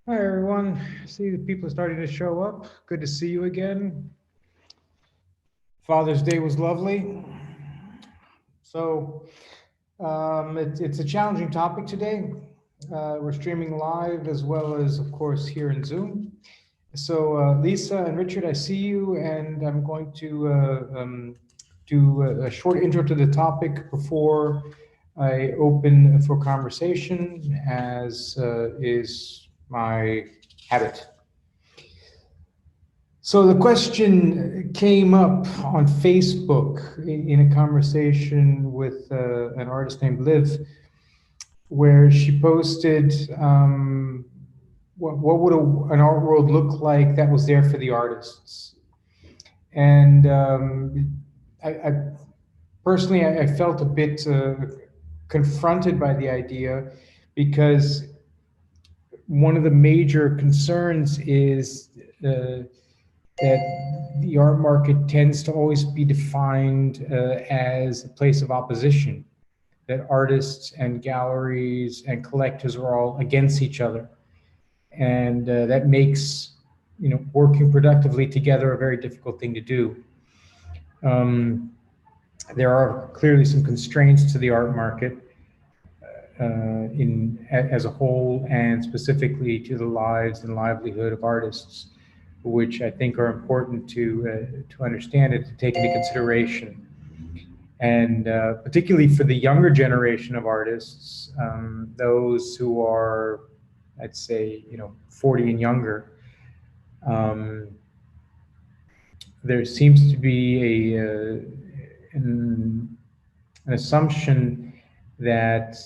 Hi, everyone. See the people are starting to show up. Good to see you again. Father's Day was lovely. So it's a challenging topic today. We're streaming live as well as, of course, here in Zoom. So Lisa and Richard, I see you, and I'm going to do a short intro to the topic before I open for conversation, as is my habit. So the question came up on Facebook in a conversation with an artist named Liv, where she posted, what would an art world look like that was there for the artists? And I personally, I felt a bit confronted by the idea, because one of the major concerns is that the art market tends to always be defined as a place of opposition, that artists and galleries and collectors are all against each other. And that makes, working productively together a very difficult thing to do. There are clearly some constraints to the art market as a whole, and specifically to the lives and livelihood of artists, which I think are important to understand and to take into consideration. And particularly for the younger generation of artists, those who are, I'd say, 40 and younger, there seems to be an assumption that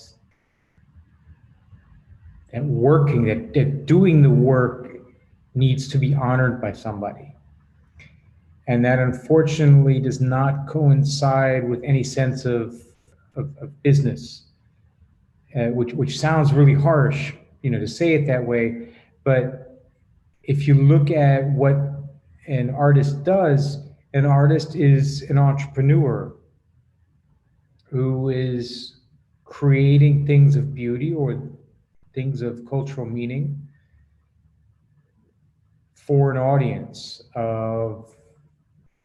doing the work needs to be honored by somebody. And that unfortunately does not coincide with any sense of business, which sounds really harsh, to say it that way. But if you look at what an artist does, an artist is an entrepreneur who is creating things of beauty or things of cultural meaning for an audience of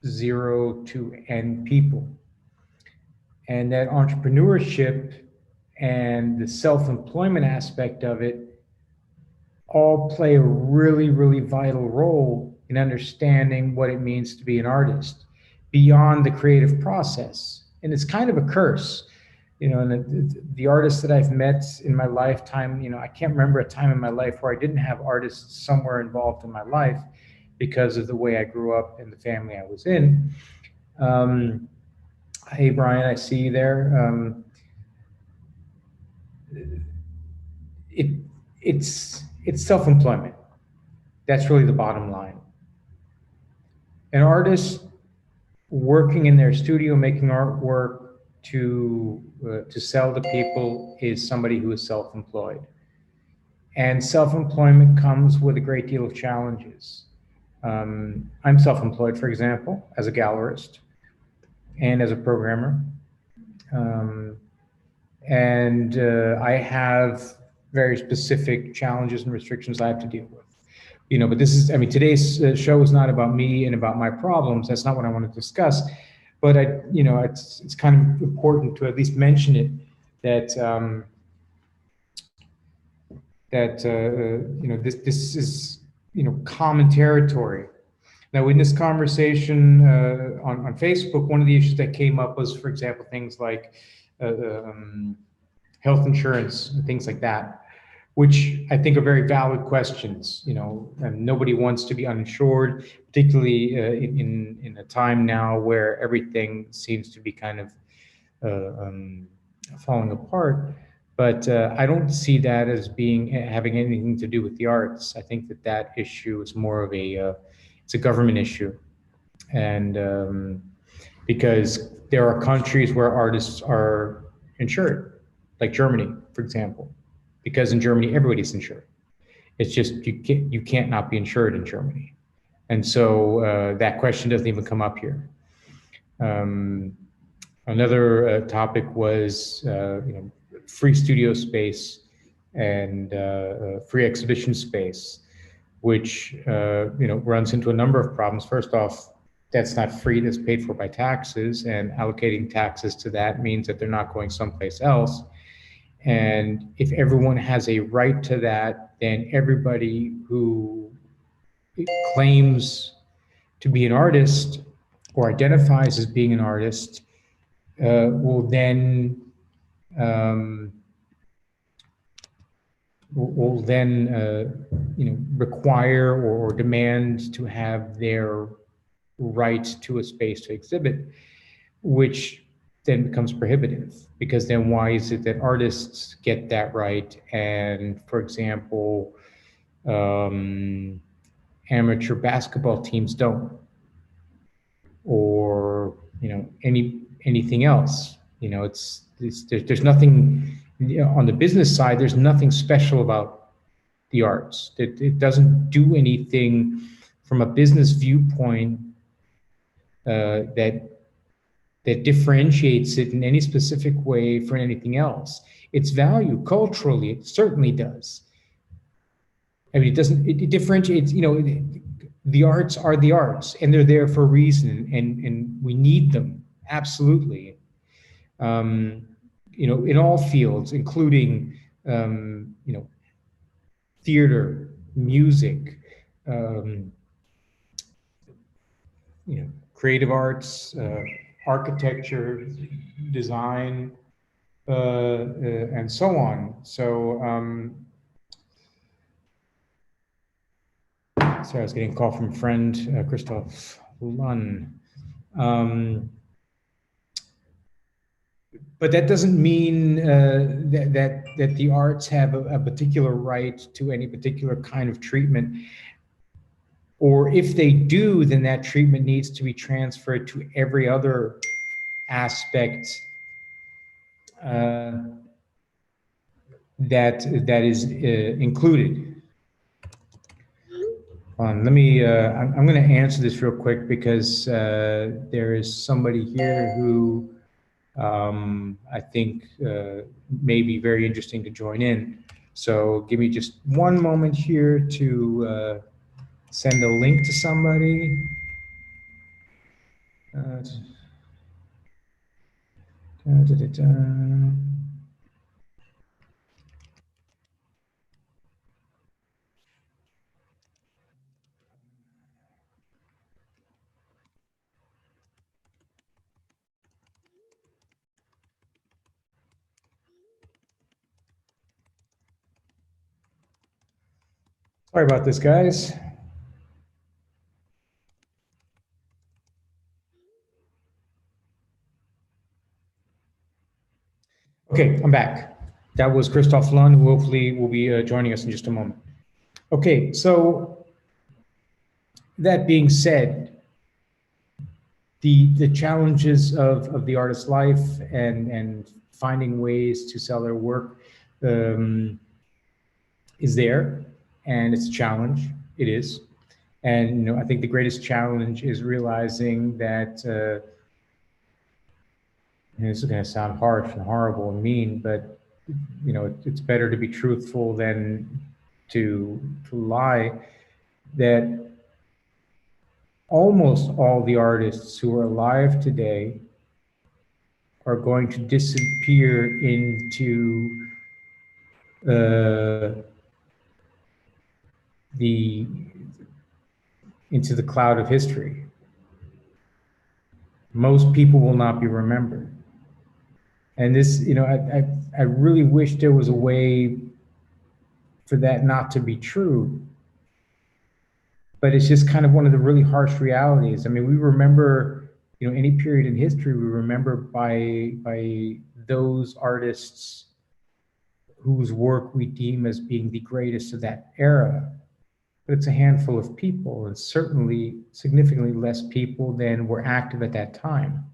0 to N people. And that entrepreneurship and the self-employment aspect of it all play a really, really vital role in understanding what it means to be an artist beyond the creative process. And it's kind of a curse. And the artists that I've met in my lifetime, I can't remember a time in my life where I didn't have artists somewhere involved in my life because of the way I grew up and the family I was in. Hey, Brian, I see you there. It's self-employment. That's really the bottom line. An artist working in their studio, making artwork to sell to people, is somebody who is self-employed. And self-employment comes with a great deal of challenges. I'm self-employed, for example, as a gallerist and as a programmer. And I have very specific challenges and restrictions I have to deal with. But this is, today's show is not about me and about my problems. That's not what I want to discuss. But it's kind of important to at least mention it, that this is common territory. Now, in this conversation on Facebook, one of the issues that came up was, for example, things like health insurance and things like that, which I think are very valid questions. And nobody wants to be uninsured, particularly in a time now where everything seems to be kind of falling apart. But I don't see that as having anything to do with the arts. I think that issue is more of it's a government issue, and because there are countries where artists are insured, like Germany, for example, because in Germany everybody's insured. It's just you can't not be insured in Germany, and so that question doesn't even come up here. Another topic was free studio space and free exhibition space, which runs into a number of problems. First off, that's not free, that's paid for by taxes, and allocating taxes to that means that they're not going someplace else. And if everyone has a right to that, then everybody who claims to be an artist or identifies as being an artist will then um, require or demand to have their right to a space to exhibit, which then becomes prohibitive, because then why is it that artists get that right and, for example, amateur basketball teams don't, or anything else? There's nothing on the business side. There's nothing special about the arts. It doesn't do anything from a business viewpoint that differentiates it in any specific way from anything else. Its value culturally, it certainly does. I mean, it differentiates, the arts are the arts, and they're there for a reason, and we need them, absolutely. In all fields, including, theater, music, creative arts, architecture, design, and so on. So, sorry, I was getting a call from a friend, Christoph Lunn. But that doesn't mean that the arts have a particular right to any particular kind of treatment. Or if they do, then that treatment needs to be transferred to every other aspect that is included. Let me, I'm going to answer this real quick, because there is somebody here who I think may be very interesting to join in. So give me just one moment here to send a link to somebody. Sorry about this, guys. Okay, I'm back. That was Christoph Lund, who hopefully will be joining us in just a moment. Okay, so that being said, the challenges of the artist's life and finding ways to sell their work is there, and it's a challenge. It is. And I think the greatest challenge is realizing that this is going to sound harsh and horrible and mean, but it's better to be truthful than to lie. That almost all the artists who are alive today are going to disappear into the cloud of history. Most people will not be remembered. And this, I really wish there was a way for that not to be true. But it's just kind of one of the really harsh realities. I mean, we remember, any period in history, we remember by those artists whose work we deem as being the greatest of that era. But it's a handful of people, and certainly significantly less people than were active at that time.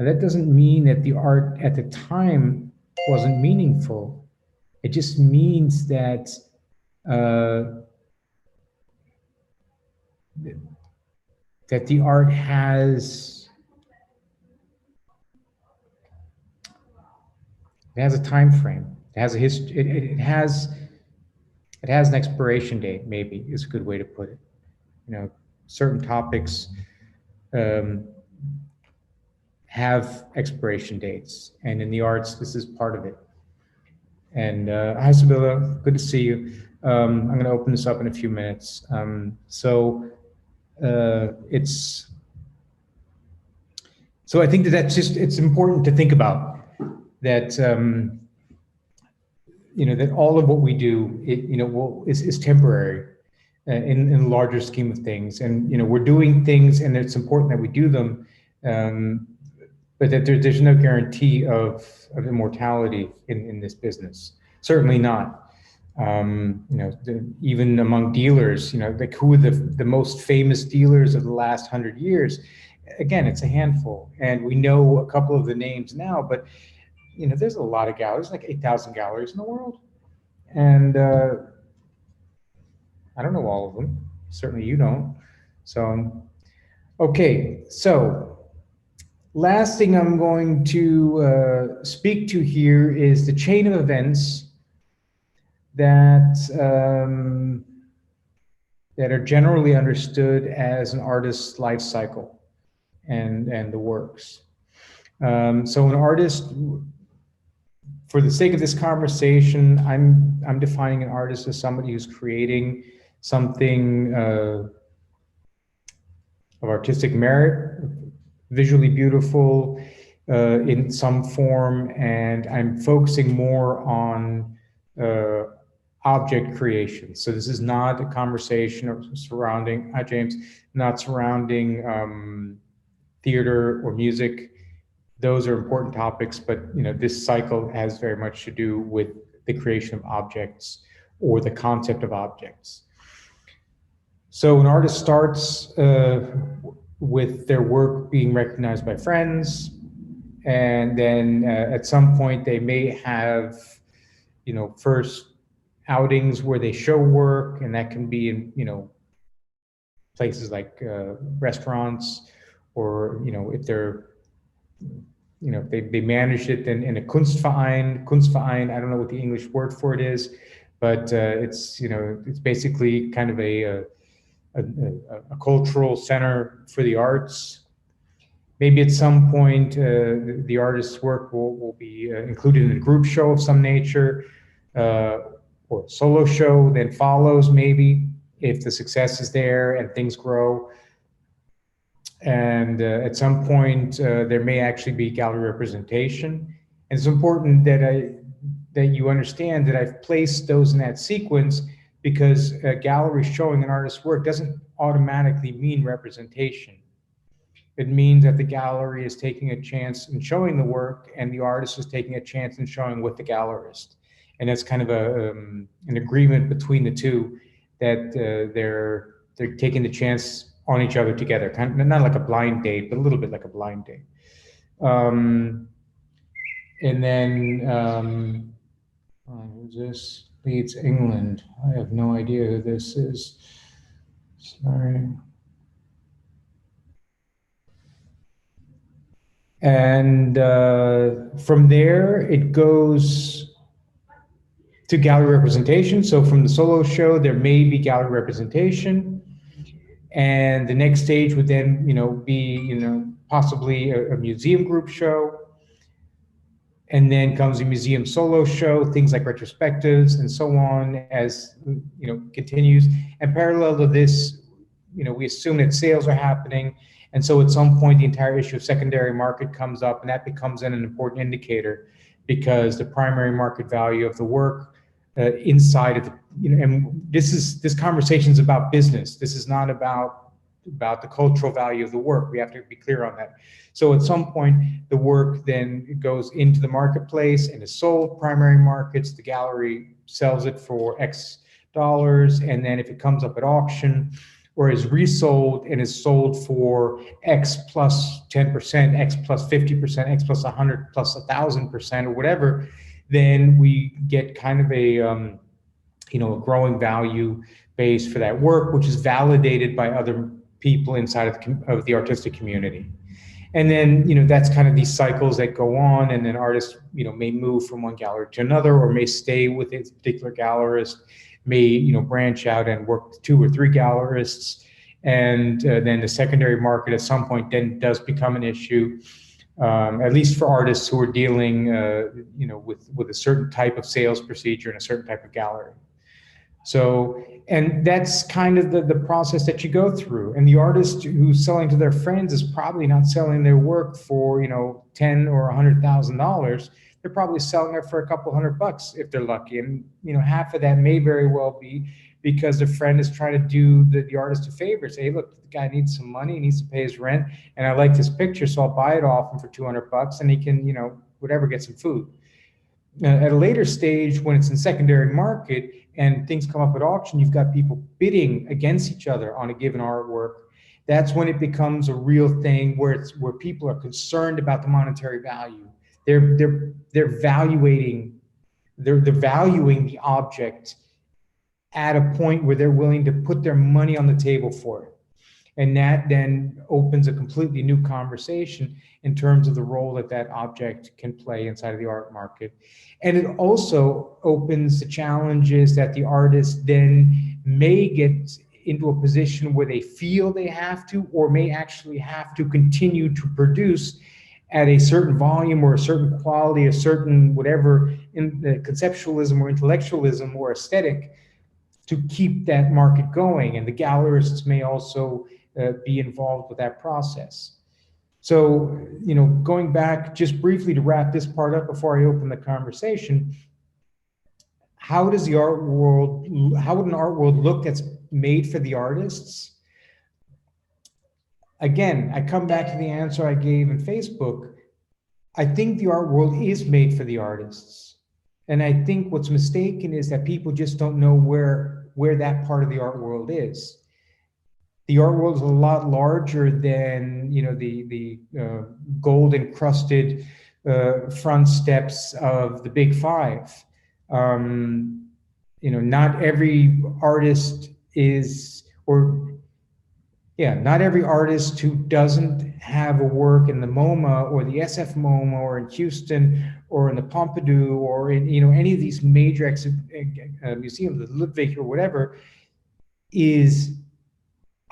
And that doesn't mean that the art at the time wasn't meaningful. It just means that that the art has a time frame. It has a history. It has an expiration date. Maybe is a good way to put it. Certain topics have expiration dates, and in the arts, this is part of it. And hi, Sibylla, good to see you. I'm going to open this up in a few minutes. So I think it's important to think about that. That all of what we do, is temporary in the larger scheme of things. And we're doing things, and it's important that we do them, but that there's no guarantee of immortality in this business. Certainly not. Even among dealers, like who are the most famous dealers of the last 100 years? Again, it's a handful, and we know a couple of the names now, but there's a lot of galleries, like 8,000 galleries in the world, and I don't know all of them. Certainly you don't. So, okay, so last thing I'm going to speak to here is the chain of events that are generally understood as an artist's life cycle and the works. So an artist, for the sake of this conversation, I'm defining an artist as somebody who's creating something of artistic merit, visually beautiful in some form, and I'm focusing more on object creation. So this is not a conversation surrounding, hi James, not surrounding theater or music. Those are important topics, but this cycle has very much to do with the creation of objects or the concept of objects. So an artist starts with their work being recognized by friends, and then at some point they may have, first outings where they show work, and that can be in, places like restaurants, or if they're they managed it in a Kunstverein, I don't know what the English word for it is, but it's basically kind of a cultural center for the arts. Maybe at some point the artist's work will be included in a group show of some nature, or a solo show then follows, maybe, if the success is there and things grow. And at some point, there may actually be gallery representation. And it's important that you understand that I've placed those in that sequence, because a gallery showing an artist's work doesn't automatically mean representation. It means that the gallery is taking a chance in showing the work, and the artist is taking a chance in showing with the gallerist. And that's kind of an agreement between the two, that they're taking the chance on each other together, kind of not like a blind date, but a little bit like a blind date. And then who's this? Leeds, England. I have no idea who this is. Sorry. And from there, it goes to gallery representation. So from the solo show, there may be gallery representation. And the next stage would then, be, possibly a museum group show. And then comes a museum solo show, things like retrospectives and so on, as, continues. And parallel to this, we assume that sales are happening. And so at some point, the entire issue of secondary market comes up, and that becomes then an important indicator, because the primary market value of the work inside of the, and this conversation is about business. This is not about the cultural value of the work. We have to be clear on that. So at some point, the work then goes into the marketplace and is sold. Primary markets, the gallery sells it for X dollars, and then if it comes up at auction or is resold and is sold for X plus 10%, X plus 50%, X plus 100 plus 1,000% or whatever, then we get kind of a growing value base for that work, which is validated by other people inside of the artistic community. And then, that's kind of these cycles that go on, and then artists, may move from one gallery to another, or may stay with a particular gallerist, may, branch out and work with 2 or 3 gallerists. And then the secondary market at some point then does become an issue, at least for artists who are dealing, with a certain type of sales procedure and a certain type of gallery. So, and that's kind of the process that you go through. And the artist who's selling to their friends is probably not selling their work for, $10 or $100,000. They're probably selling it for a couple $100 if they're lucky. And, half of that may very well be because the friend is trying to do the artist a favor. Say, hey, look, the guy needs some money, he needs to pay his rent, and I like this picture, so I'll buy it off him for $200, and he can, whatever, get some food. At a later stage, when it's in secondary market and things come up at auction, you've got people bidding against each other on a given artwork. That's when it becomes a real thing, where people are concerned about the monetary value. They're valuing the object at a point where they're willing to put their money on the table for it. And that then opens a completely new conversation in terms of the role that object can play inside of the art market. And it also opens the challenges that the artist then may get into a position where they feel they have to, or may actually have to continue to produce at a certain volume or a certain quality, a certain whatever, in the conceptualism or intellectualism or aesthetic, to keep that market going. And the gallerists may also be involved with that process. So, going back just briefly to wrap this part up before I open the conversation, how would an art world look that's made for the artists? Again, I come back to the answer I gave in Facebook. I think the art world is made for the artists. And I think what's mistaken is that people just don't know where that part of the art world is. The art world is a lot larger than, the gold encrusted front steps of the big five. Not every artist not every artist who doesn't have a work in the MoMA or the SF MoMA or in Houston or in the Pompidou or in, any of these major museums, the Ludwig or whatever, is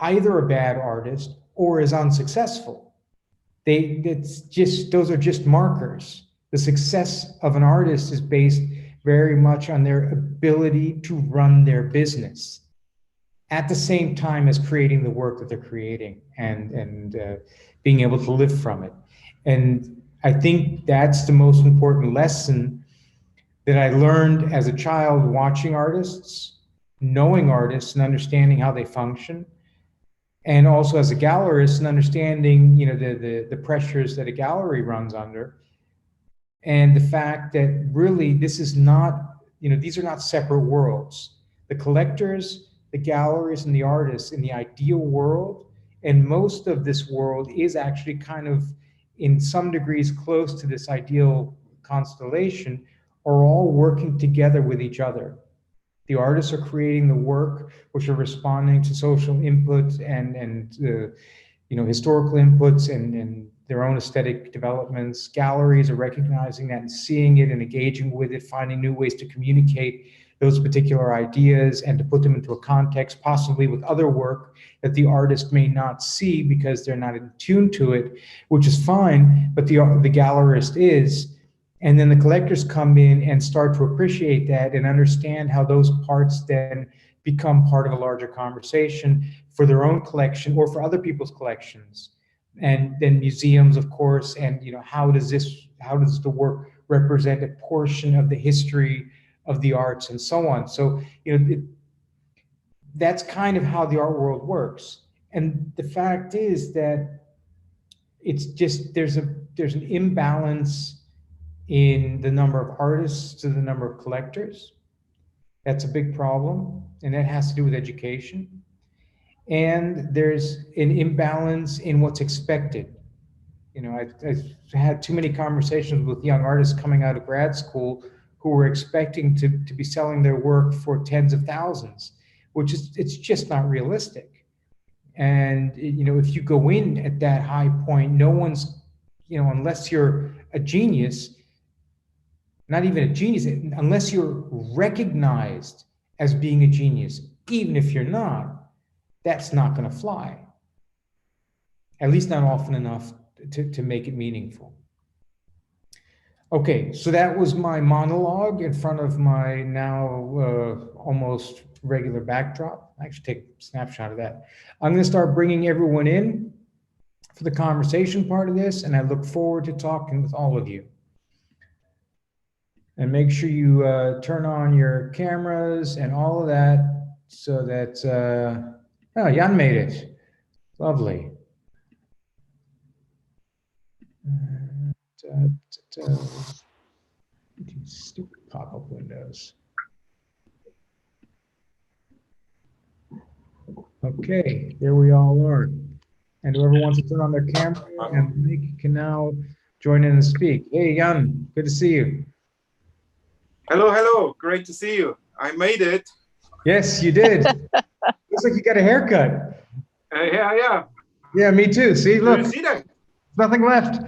either a bad artist or is unsuccessful. Those are just markers. The success of an artist is based very much on their ability to run their business at the same time as creating the work that they're creating and being able to live from it. And I think that's the most important lesson that I learned as a child, watching artists, knowing artists, and understanding how they function. And also as a gallerist, and understanding, the pressures that a gallery runs under, and the fact that really this is not, these are not separate worlds. The collectors, the galleries, and the artists in the ideal world, and most of this world is actually kind of, in some degrees, close to this ideal constellation, are all working together with each other. The artists are creating the work, which are responding to social input and historical inputs and their own aesthetic developments. Galleries are recognizing that and seeing it and engaging with it, finding new ways to communicate those particular ideas and to put them into a context, possibly with other work that the artist may not see because they're not in tune to it, which is fine, but the gallerist is. And then the collectors come in and start to appreciate that and understand how those parts then become part of a larger conversation for their own collection or for other people's collections. And then museums, of course, and how does the work represent a portion of the history of the arts and so on. So, that's kind of how the art world works. And the fact is that it's just, there's an imbalance in the number of artists to the number of collectors. That's a big problem, and that has to do with education. And there's an imbalance in what's expected. I've had too many conversations with young artists coming out of grad school who were expecting to be selling their work for tens of thousands, which is, it's just not realistic. And, if you go in at that high point, no one's, unless you're a genius, not even a genius, unless you're recognized as being a genius, even if you're not, that's not going to fly. At least not often enough to make it meaningful. Okay, so that was my monologue in front of my now almost regular backdrop. I actually take a snapshot of that. I'm going to start bringing everyone in for the conversation part of this, and I look forward to talking with all of you. And make sure you turn on your cameras and all of that so that, oh, Jan made it. Lovely. Stupid pop-up windows. Okay, here we all are. And whoever wants to turn on their camera and mic can now join in and speak. Hey, Jan, good to see you. Hello, hello. Great to see you. I made it. Yes, you did. Looks like you got a haircut. Yeah. Yeah, me too. See, look. Do you see that? Nothing left.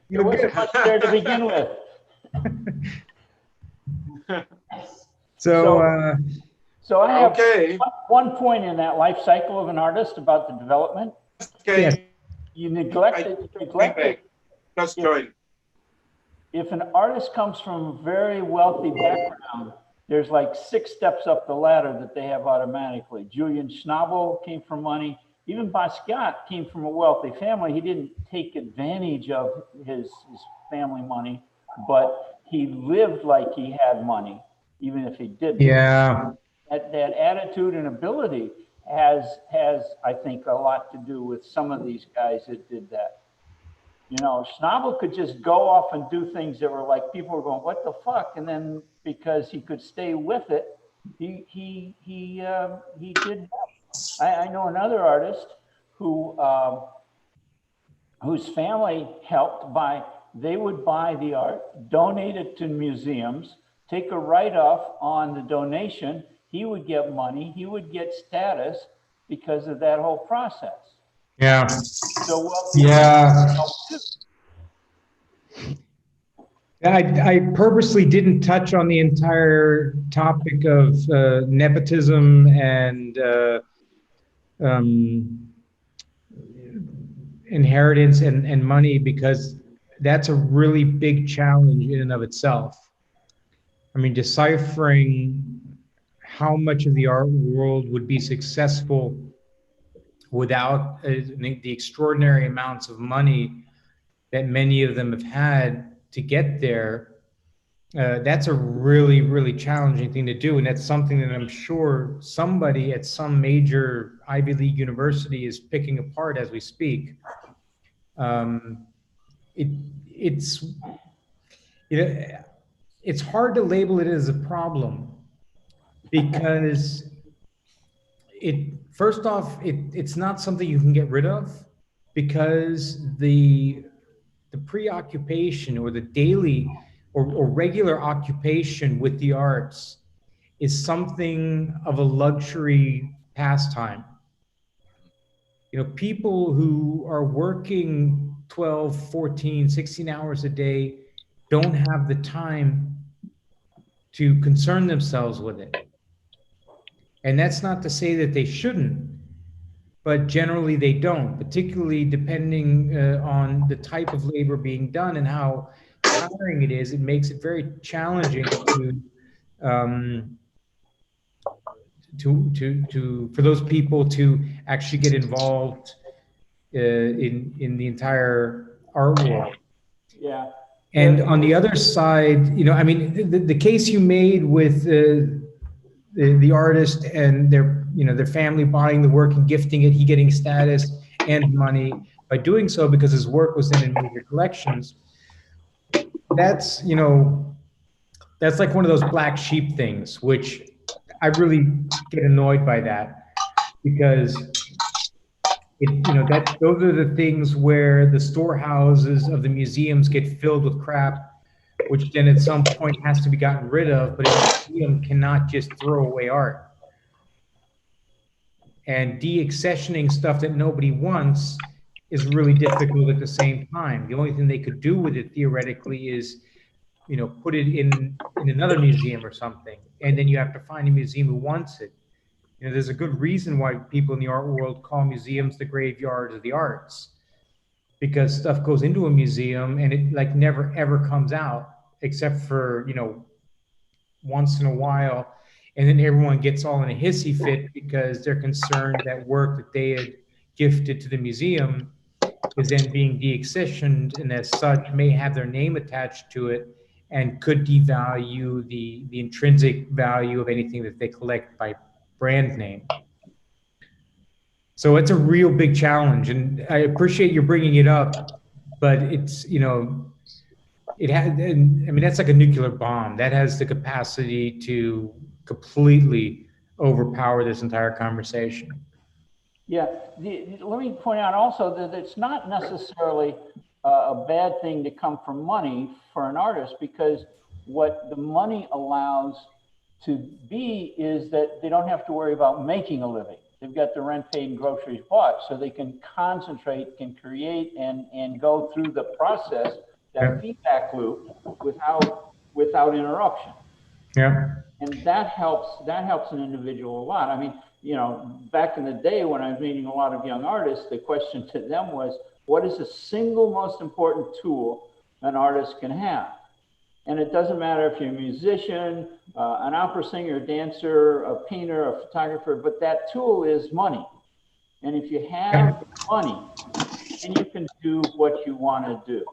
There wasn't much there to begin with. So I have okay. one point in that life cycle of an artist about the development. Okay. Yes. You neglected. Just join. If an artist comes from a very wealthy background, there's like 6 steps up the ladder that they have automatically. Julian Schnabel came from money. Even Basquiat came from a wealthy family. He didn't take advantage of his family money, but he lived like he had money, even if he didn't. yeah, That attitude and ability has, I think, a lot to do with some of these guys that did that. Schnabel could just go off and do things that were like, people were going, what the fuck? And then because he could stay with it, he did. I know another artist who whose family helped by, they would buy the art, donate it to museums, take a write-off on the donation. He would get money, he would get status because of that whole process. yeah, So yeah. I purposely didn't touch on the entire topic of nepotism and inheritance and money, because that's a really big challenge in and of itself. I mean, deciphering how much of the art world would be successful without the extraordinary amounts of money that many of them have had to get there, that's a really, really challenging thing to do. And that's something that I'm sure somebody at some major Ivy League university is picking apart as we speak. It's hard to label it as a problem, because first off, it's not something you can get rid of, because the preoccupation or the daily or regular occupation with the arts is something of a luxury pastime. People who are working 12, 14, 16 hours a day don't have the time to concern themselves with it. And that's not to say that they shouldn't, but generally they don't, particularly depending on the type of labor being done and how tiring it is. It makes it very challenging for those people to actually get involved in the entire art world. Yeah. And on the other side, I mean, the case you made with the artist and their family buying the work and gifting it, he getting status and money by doing so because his work was in major collections. That's that's like one of those black sheep things, which I really get annoyed by that, because those are the things where the storehouses of the museums get filled with crap, which then at some point has to be gotten rid of, but a museum cannot just throw away art. and de-accessioning stuff that nobody wants is really difficult at the same time. The only thing they could do with it theoretically is, put it in another museum or something, and then you have to find a museum who wants it. There's a good reason why people in the art world call museums the graveyards of the arts, because stuff goes into a museum and it like never ever comes out except for, once in a while. And then everyone gets all in a hissy fit because they're concerned that work that they had gifted to the museum is then being de-accessioned, and as such may have their name attached to it and could devalue the intrinsic value of anything that they collect by brand name. So it's a real big challenge, and I appreciate you bringing it up, but it's, it had, I mean, that's like a nuclear bomb that has the capacity to completely overpower this entire conversation. Yeah, let me point out also that it's not necessarily a bad thing to come from money for an artist, because what the money allows to be is that they don't have to worry about making a living. They've got the rent paid and groceries bought, so they can concentrate, can create, and go through the process, that feedback loop, without interruption. Yeah. And that helps an individual a lot. I mean, back in the day when I was meeting a lot of young artists, the question to them was, what is the single most important tool an artist can have? And it doesn't matter if you're a musician, an opera singer, a dancer, a painter, a photographer, but that tool is money. And if you have money, then you can do what you want to do.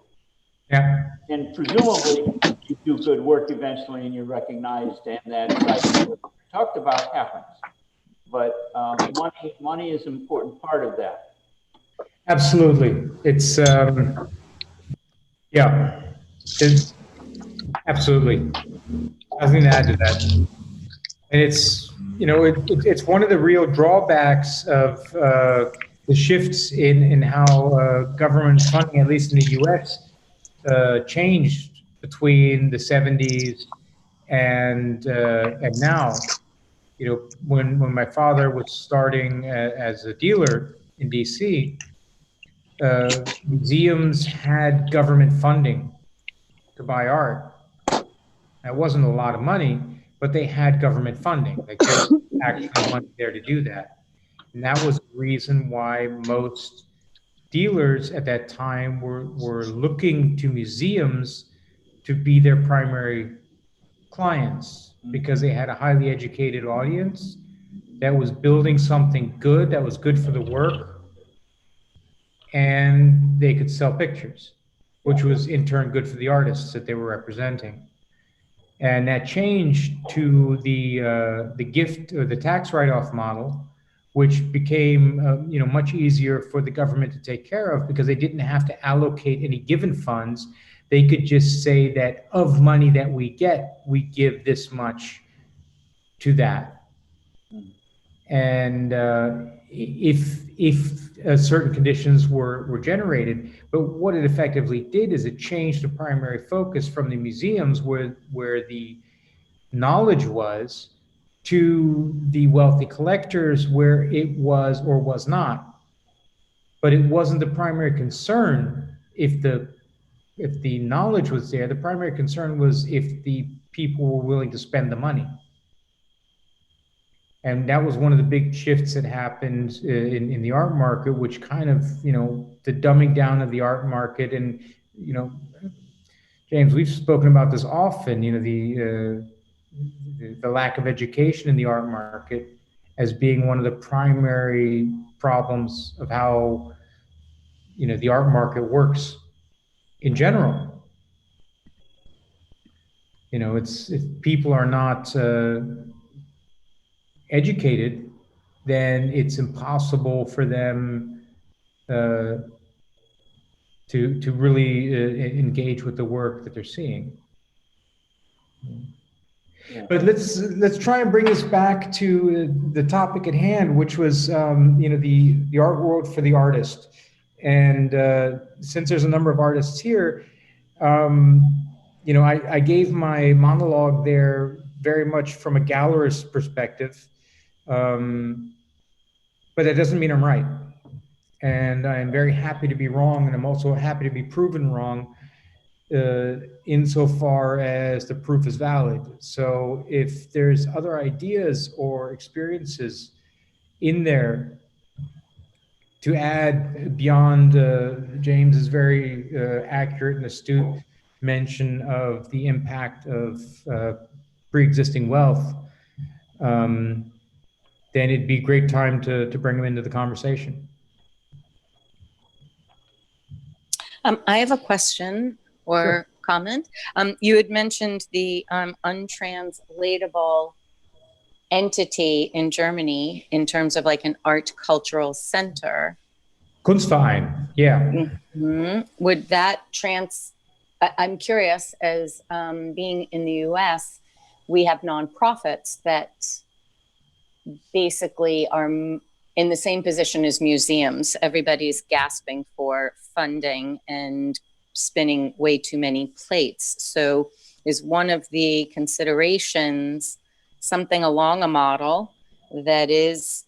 Yeah. And presumably you do good work eventually and you're recognized, and that cycle that we talked about happens. But money is an important part of that. Absolutely. It's, yeah, it's absolutely. Nothing to add to that. And it's, it's one of the real drawbacks of the shifts in how government funding, at least in the US, changed between the 70s and now. When my father was starting as a dealer in DC, museums had government funding to buy art. That wasn't a lot of money, but they had government funding. Like, there was actually money there to do that. And that was the reason why most dealers at that time were looking to museums to be their primary clients, because they had a highly educated audience that was building something good, that was good for the work, and they could sell pictures, which was in turn good for the artists that they were representing. And that changed to the gift or the tax write-off model, which became much easier for the government to take care of, because they didn't have to allocate any given funds. They could just say that of money that we get, we give this much to that. And if certain conditions were generated, but what it effectively did is it changed the primary focus from the museums, where the knowledge was, to the wealthy collectors, where it was or was not. But it wasn't the primary concern if the knowledge was there. The primary concern was if the people were willing to spend the money. And that was one of the big shifts that happened in the art market, which kind of, the dumbing down of the art market. And, James, we've spoken about this often, the lack of education in the art market as being one of the primary problems of how, the art market works in general. If people are not educated, then it's impossible for them to really engage with the work that they're seeing. Yeah. But let's try and bring this back to the topic at hand, which was the art world for the artist. And since there's a number of artists here, I gave my monologue there very much from a gallerist perspective. but that doesn't mean I'm right. And I'm very happy to be wrong, and I'm also happy to be proven wrong insofar as the proof is valid. So if there's other ideas or experiences in there to add beyond James's very accurate and astute mention of the impact of pre-existing wealth, then it'd be a great time to bring them into the conversation. I have a question or Sure. comment. You had mentioned the untranslatable entity in Germany in terms of like an art cultural center. Kunstverein, yeah. Would that I'm curious, as being in the US, we have nonprofits that basically are in the same position as museums. Everybody's gasping for funding and spinning way too many plates. So is one of the considerations something along a model that is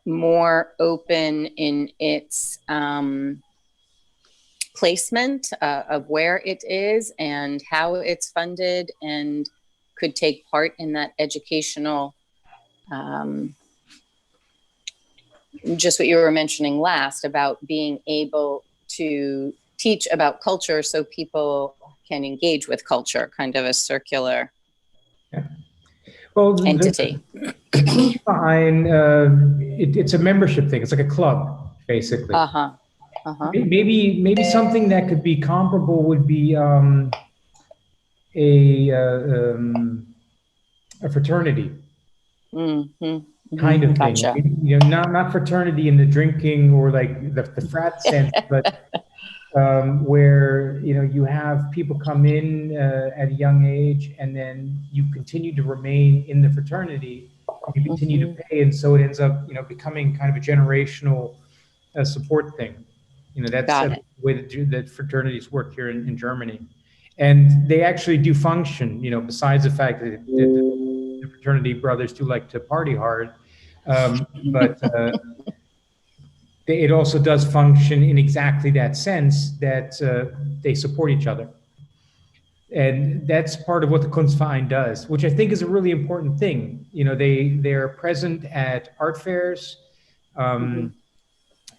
more open in its placement of where it is and how it's funded, and could take part in that educational, just what you were mentioning last about being able to teach about culture so people can engage with culture, kind of a circular entity. The Kunstverein, it's a membership thing. It's like a club, basically. Maybe something that could be comparable would be a fraternity kind of thing. Gotcha. You know, not fraternity in the drinking or like the frat sense, but where you have people come in at a young age, and then you continue to remain in the fraternity. You continue to pay, and so it ends up becoming kind of a generational support thing. That's the way that fraternities work here in Germany. And they actually do function, besides the fact that the fraternity brothers do like to party hard. But it also does function in exactly that sense that they support each other. And that's part of what the Kunstverein does, which I think is a really important thing. They're present at art fairs,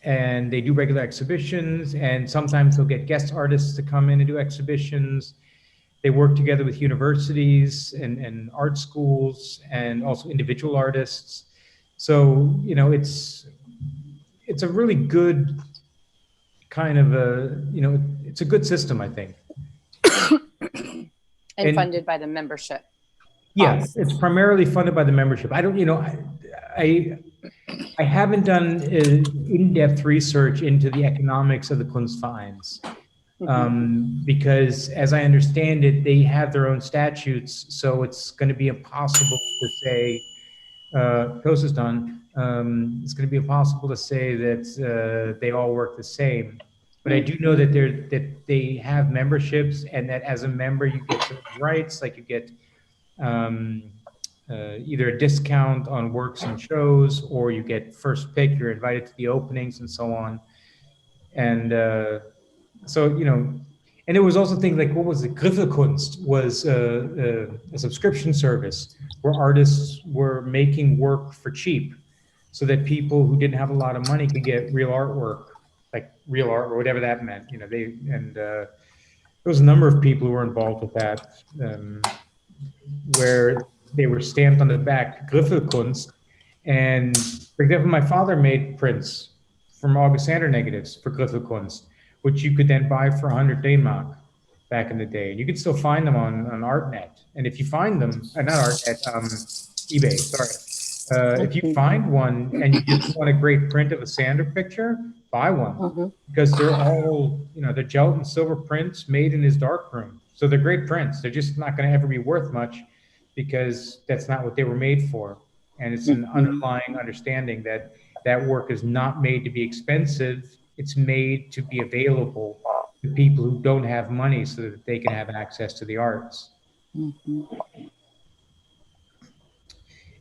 and they do regular exhibitions, and sometimes they'll get guest artists to come in and do exhibitions. They work together with universities and art schools, and also individual artists. So, it's a really good kind of it's a good system, I think. And funded by the membership. Yes, it's primarily funded by the membership. I don't, I haven't done in-depth research into the economics of the Kunstvereins, because as I understand it, they have their own statutes, so it's going to be impossible to say, Toast is done, it's going to be impossible to say that they all work the same. But I do know that they have memberships, and that as a member you get certain rights, like you get either a discount on works and shows, or you get first pick, you're invited to the openings and so on. And so, and there was also things like, what was it? Griffelkunst was a subscription service where artists were making work for cheap, so that people who didn't have a lot of money could get real artwork, like real art or whatever that meant. There was a number of people who were involved with that, where they were stamped on the back, Griffelkunst. And for example, my father made prints from August Sander negatives for Griffelkunst, which you could then buy for 100 Denmark back in the day. And you could still find them on ArtNet. And if you find them, not ArtNet, eBay, sorry. If you find one and you just want a great print of a Sander picture, buy one. Because they're all, they're gelatin silver prints made in his darkroom. So they're great prints. They're just not going to ever be worth much, because that's not what they were made for. And it's an underlying understanding that that work is not made to be expensive. It's made to be available to people who don't have money, so that they can have access to the arts.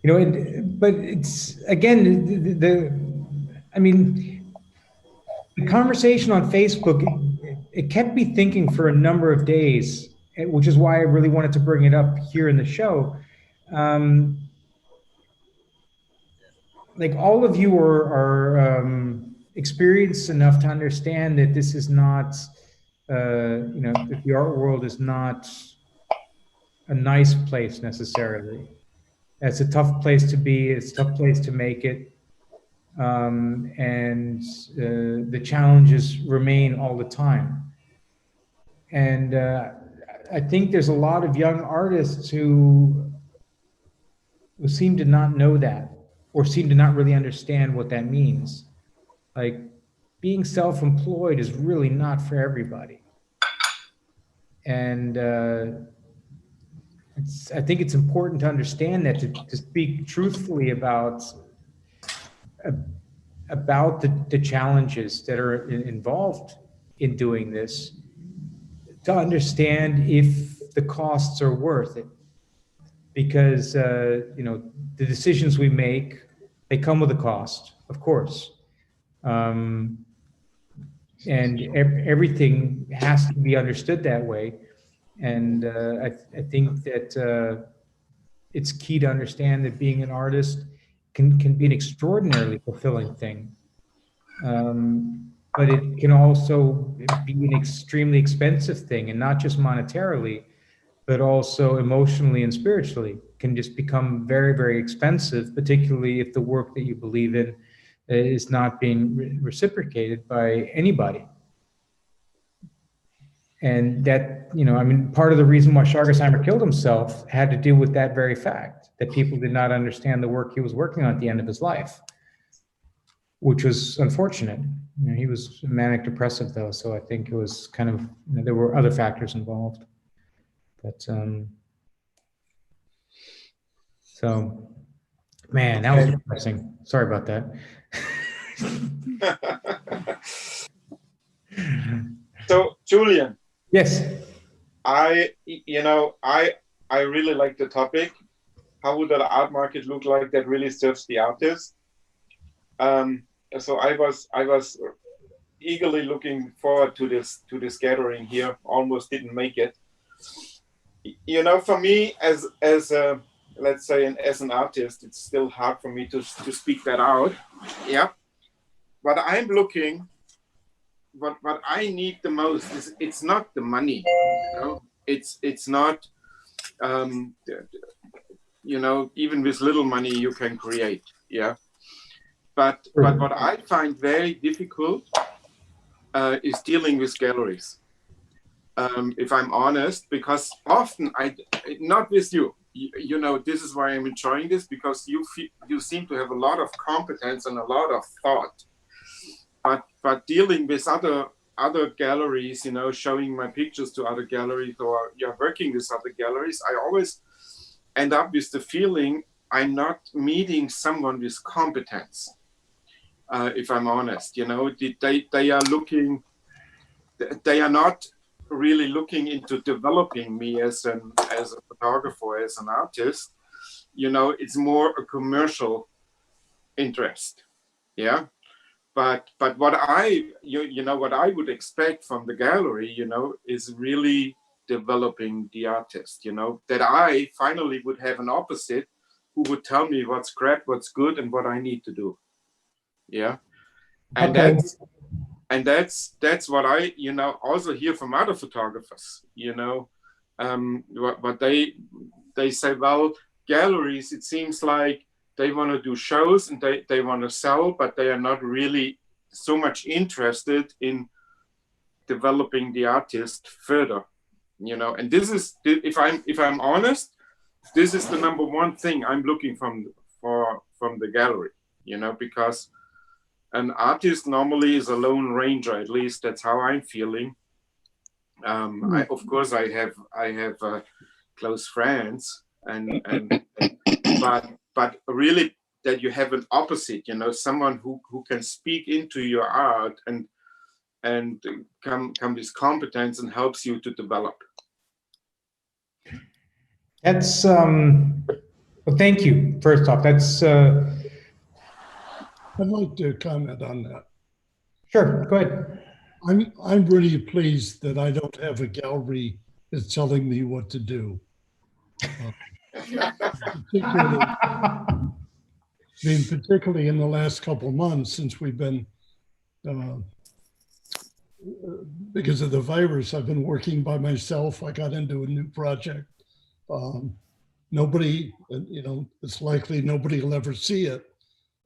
But it's again I mean, the conversation on Facebook, it kept me thinking for a number of days, which is why I really wanted to bring it up here in the show. Like all of you are experienced enough to understand that this is not, that the art world is not a nice place necessarily. It's a tough place to be. It's a tough place to make it. And the challenges remain all the time. And I think there's a lot of young artists who seem to not know that, or seem to not really understand what that means. Like, being self-employed is really not for everybody. And I think it's important to understand that, to speak truthfully about the challenges that are involved in doing this, to understand if the costs are worth it. Because the decisions we make, they come with a cost, of course. And everything has to be understood that way. And I think that it's key to understand that being an artist can be an extraordinarily fulfilling thing. But it can also be an extremely expensive thing, and not just monetarily, but also emotionally and spiritually. Can just become very, very expensive, particularly if the work that you believe in is not being reciprocated by anybody. And that, part of the reason why Shargesheimer killed himself had to do with that very fact, that people did not understand the work he was working on at the end of his life, which was unfortunate. He was manic depressive though, so I think it was kind of, there were other factors involved. But so, man, that was depressing. Sorry about that. So, Julian. Yes. I really like the topic. How would the art market look like that really serves the artist? So I was eagerly looking forward to this gathering here. Almost didn't make it. For me, as let's say, as an artist, it's still hard for me to speak that out. Yeah. But I'm looking. What I need the most is, it's not the money, it's not, even with little money you can create, yeah. But what I find very difficult is dealing with galleries. If I'm honest, because often not with you, this is why I'm enjoying this, because you seem to have a lot of competence and a lot of thought. But dealing with other galleries, showing my pictures to other galleries, or working with other galleries, I always end up with the feeling I'm not meeting someone with competence. If I'm honest, they are not really looking into developing me as a photographer, as an artist. It's more a commercial interest, yeah. But what I would expect from the gallery, is really developing the artist, that I finally would have an opposite who would tell me what's crap, what's good, and what I need to do. Yeah. And okay. that's what I, also hear from other photographers, what they say, well, galleries, it seems like they want to do shows and they want to sell, but they are not really so much interested in developing the artist further, And this is, if I'm honest, this is the number one thing I'm looking from the gallery, because an artist normally is a lone ranger. At least that's how I'm feeling. Of course, I have close friends, but really that you have an opposite, someone who can speak into your art and come with competence and helps you to develop. That's Well, thank you. First off, that's I'd like to comment on that. sure. Go ahead. I'm really pleased that I don't have a gallery that's telling me what to do. Particularly, particularly in the last couple of months since we've been, because of the virus, I've been working by myself. I got into a new project. Nobody, it's likely nobody will ever see it,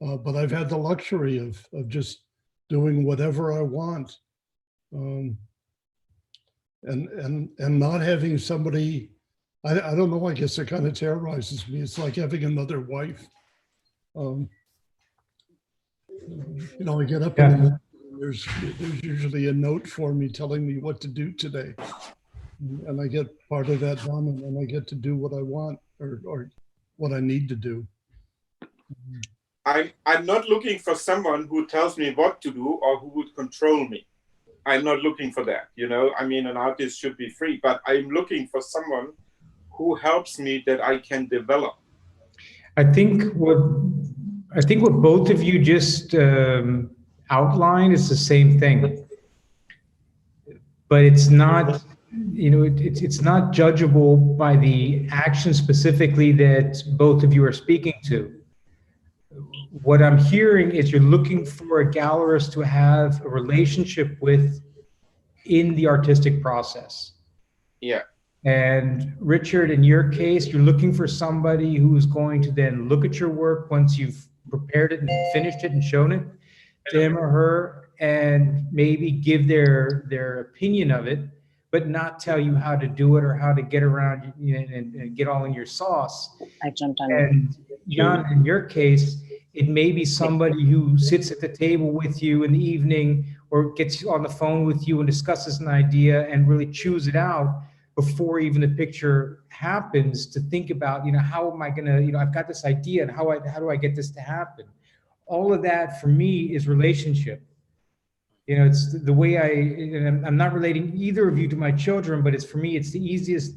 but I've had the luxury of just doing whatever I want. And not having somebody, I don't know, I guess it kind of terrorizes me. It's like having another wife. I get up and there's usually a note for me telling me what to do today. And I get part of that done, and then I get to do what I want or what I need to do. I'm not looking for someone who tells me what to do or who would control me. I'm not looking for that. I mean, an artist should be free, but I'm looking for someone who helps me that I can develop. I think what both of you just outlined is the same thing, but it's not. It's not judgeable by the action specifically that both of you are speaking to. What I'm hearing is you're looking for a gallerist to have a relationship with in the artistic process. Yeah. And Richard, in your case, you're looking for somebody who's going to then look at your work once you've prepared it and finished it and shown it to him or her, and maybe give their opinion of it, but not tell you how to do it or how to get around and get all in your sauce. I jumped on. And Jan, in your case, it may be somebody who sits at the table with you in the evening or gets on the phone with you and discusses an idea and really chews it out before even the picture happens, to think about, how am I gonna, I've got this idea and how do I get this to happen? All of that for me is relationship. It's the way I'm not relating either of you to my children, but for me, it's the easiest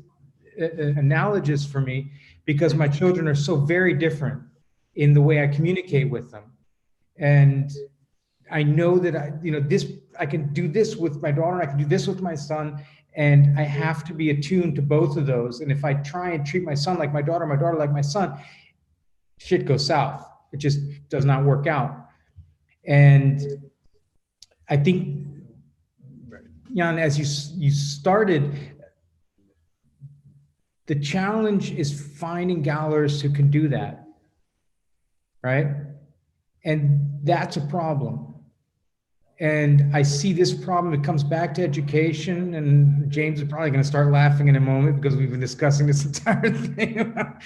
analogous for me, because my children are so very different in the way I communicate with them. And I know that I can do this with my daughter, I can do this with my son, and I have to be attuned to both of those. And if I try and treat my son like my daughter like my son, shit goes south. It just does not work out. And I think, Jan, as you started, the challenge is finding gallerists who can do that, right? And that's a problem. And I see this problem, it comes back to education, and James is probably going to start laughing in a moment because we've been discussing this entire thing about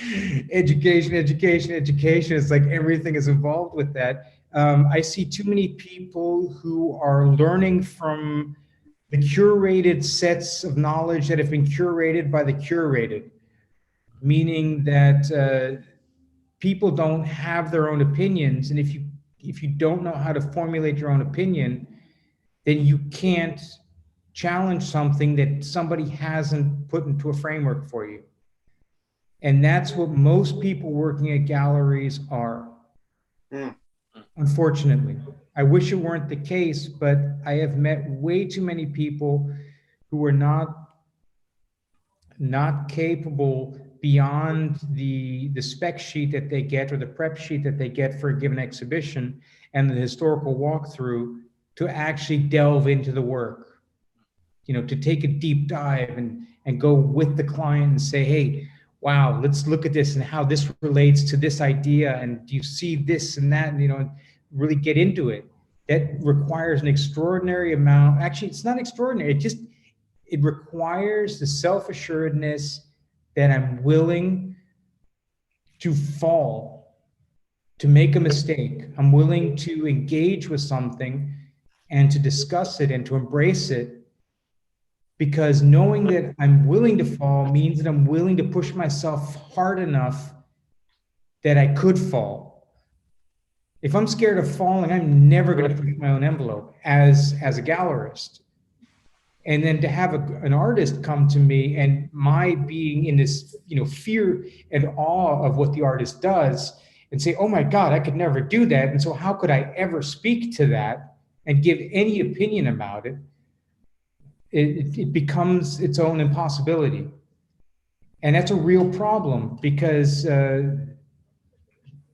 education. It's like everything is involved with that. I see too many people who are learning from the curated sets of knowledge that have been curated by the curated, meaning that people don't have their own opinions. And if you don't know how to formulate your own opinion, then you can't challenge something that somebody hasn't put into a framework for you. And that's what most people working at galleries are. Unfortunately, I wish it weren't the case, but I have met way too many people who are not capable beyond the spec sheet that they get or the prep sheet that they get for a given exhibition and the historical walkthrough to actually delve into the work, to take a deep dive and go with the client and say, hey, wow, let's look at this and how this relates to this idea. And do you see this and that? And, really get into it. That requires an extraordinary amount. Actually, it's not extraordinary. It requires the self-assuredness that I'm willing to fall, to make a mistake. I'm willing to engage with something and to discuss it and to embrace it, because knowing that I'm willing to fall means that I'm willing to push myself hard enough that I could fall. If I'm scared of falling, I'm never going to push my own envelope as a gallerist. And then to have an artist come to me, and my being in this, fear and awe of what the artist does, and say, oh my God, I could never do that. And so how could I ever speak to that and give any opinion about it? It becomes its own impossibility. And that's a real problem because of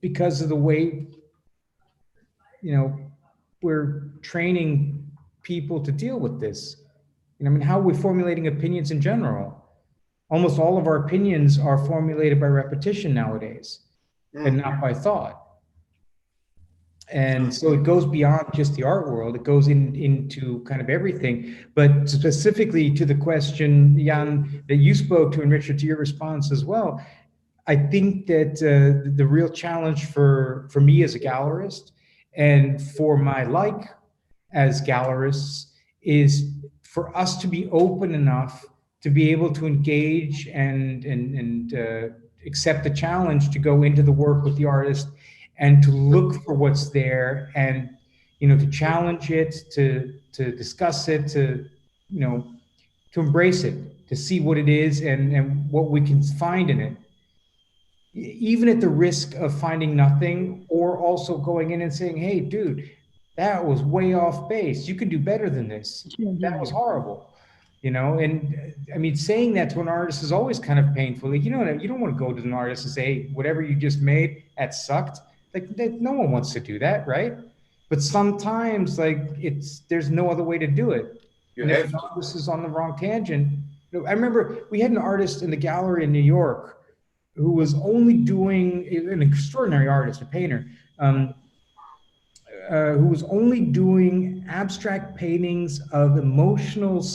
the way, we're training people to deal with this. How are we formulating opinions in general? Almost all of our opinions are formulated by repetition nowadays, and not by thought. And so it goes beyond just the art world. It goes into kind of everything. But specifically to the question, Jan, that you spoke to, and Richard, to your response as well, I think that the real challenge for me as a gallerist, and for my like as gallerists, is for us to be open enough to be able to engage and accept the challenge to go into the work with the artist and to look for what's there, and to challenge it, to discuss it, to embrace it, to see what it is and what we can find in it, even at the risk of finding nothing, or also going in and saying, hey dude, that was way off base, you can do better than this, that was horrible. And I mean, saying that to an artist is always kind of painful. Like, you don't want to go to an artist and say, hey, whatever you just made, that sucked. Like, no one wants to do that, right? But sometimes, there's no other way to do it. And if an artist is on the wrong tangent, I remember we had an artist in the gallery in New York who was only doing, an extraordinary artist, a painter, who was only doing abstract paintings of emotional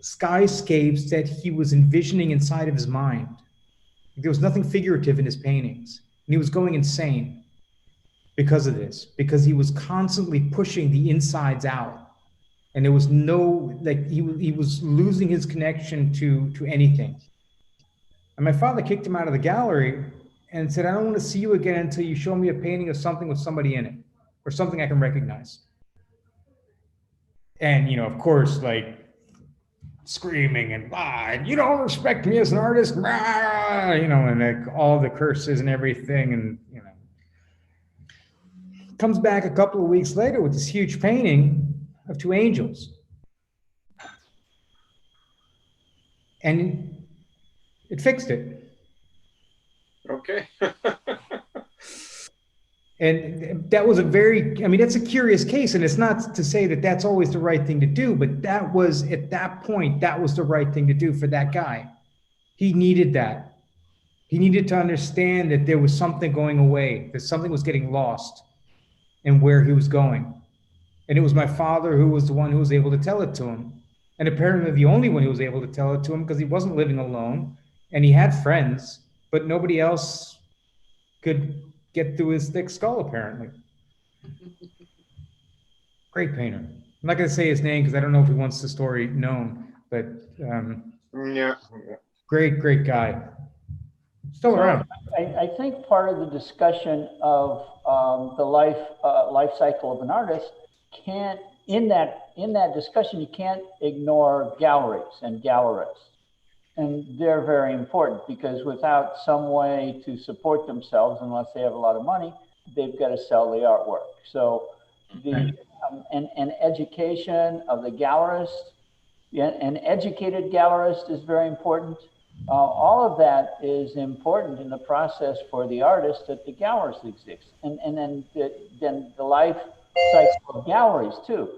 skyscapes that he was envisioning inside of his mind. There was nothing figurative in his paintings. And he was going insane because of this, because he was constantly pushing the insides out. And there was no, he was losing his connection to anything. And my father kicked him out of the gallery and said, I don't want to see you again until you show me a painting of something with somebody in it, or something I can recognize. And, of course, screaming and you don't respect me as an artist, and all the curses and everything. And, comes back a couple of weeks later with this huge painting of two angels. And it fixed it. Okay. And that was that's a curious case. And it's not to say that that's always the right thing to do, but that was, at that point, that was the right thing to do for that guy. He needed that. He needed to understand that there was something going away, that something was getting lost and where he was going. And it was my father who was the one who was able to tell it to him. And apparently the only one who was able to tell it to him, because he wasn't living alone and he had friends, but nobody else could get through his thick skull, apparently. Great painter. I'm not going to say his name because I don't know if he wants the story known, but yeah. Great guy. Still around. I think part of the discussion of the life cycle of an artist in that discussion, you can't ignore galleries and gallerists. And they're very important, because without some way to support themselves, unless they have a lot of money, they've got to sell the artwork. So an education of the gallerist, an educated gallerist is very important. All of that is important in the process for the artist that the gallerist exists. And then the life cycle of galleries too.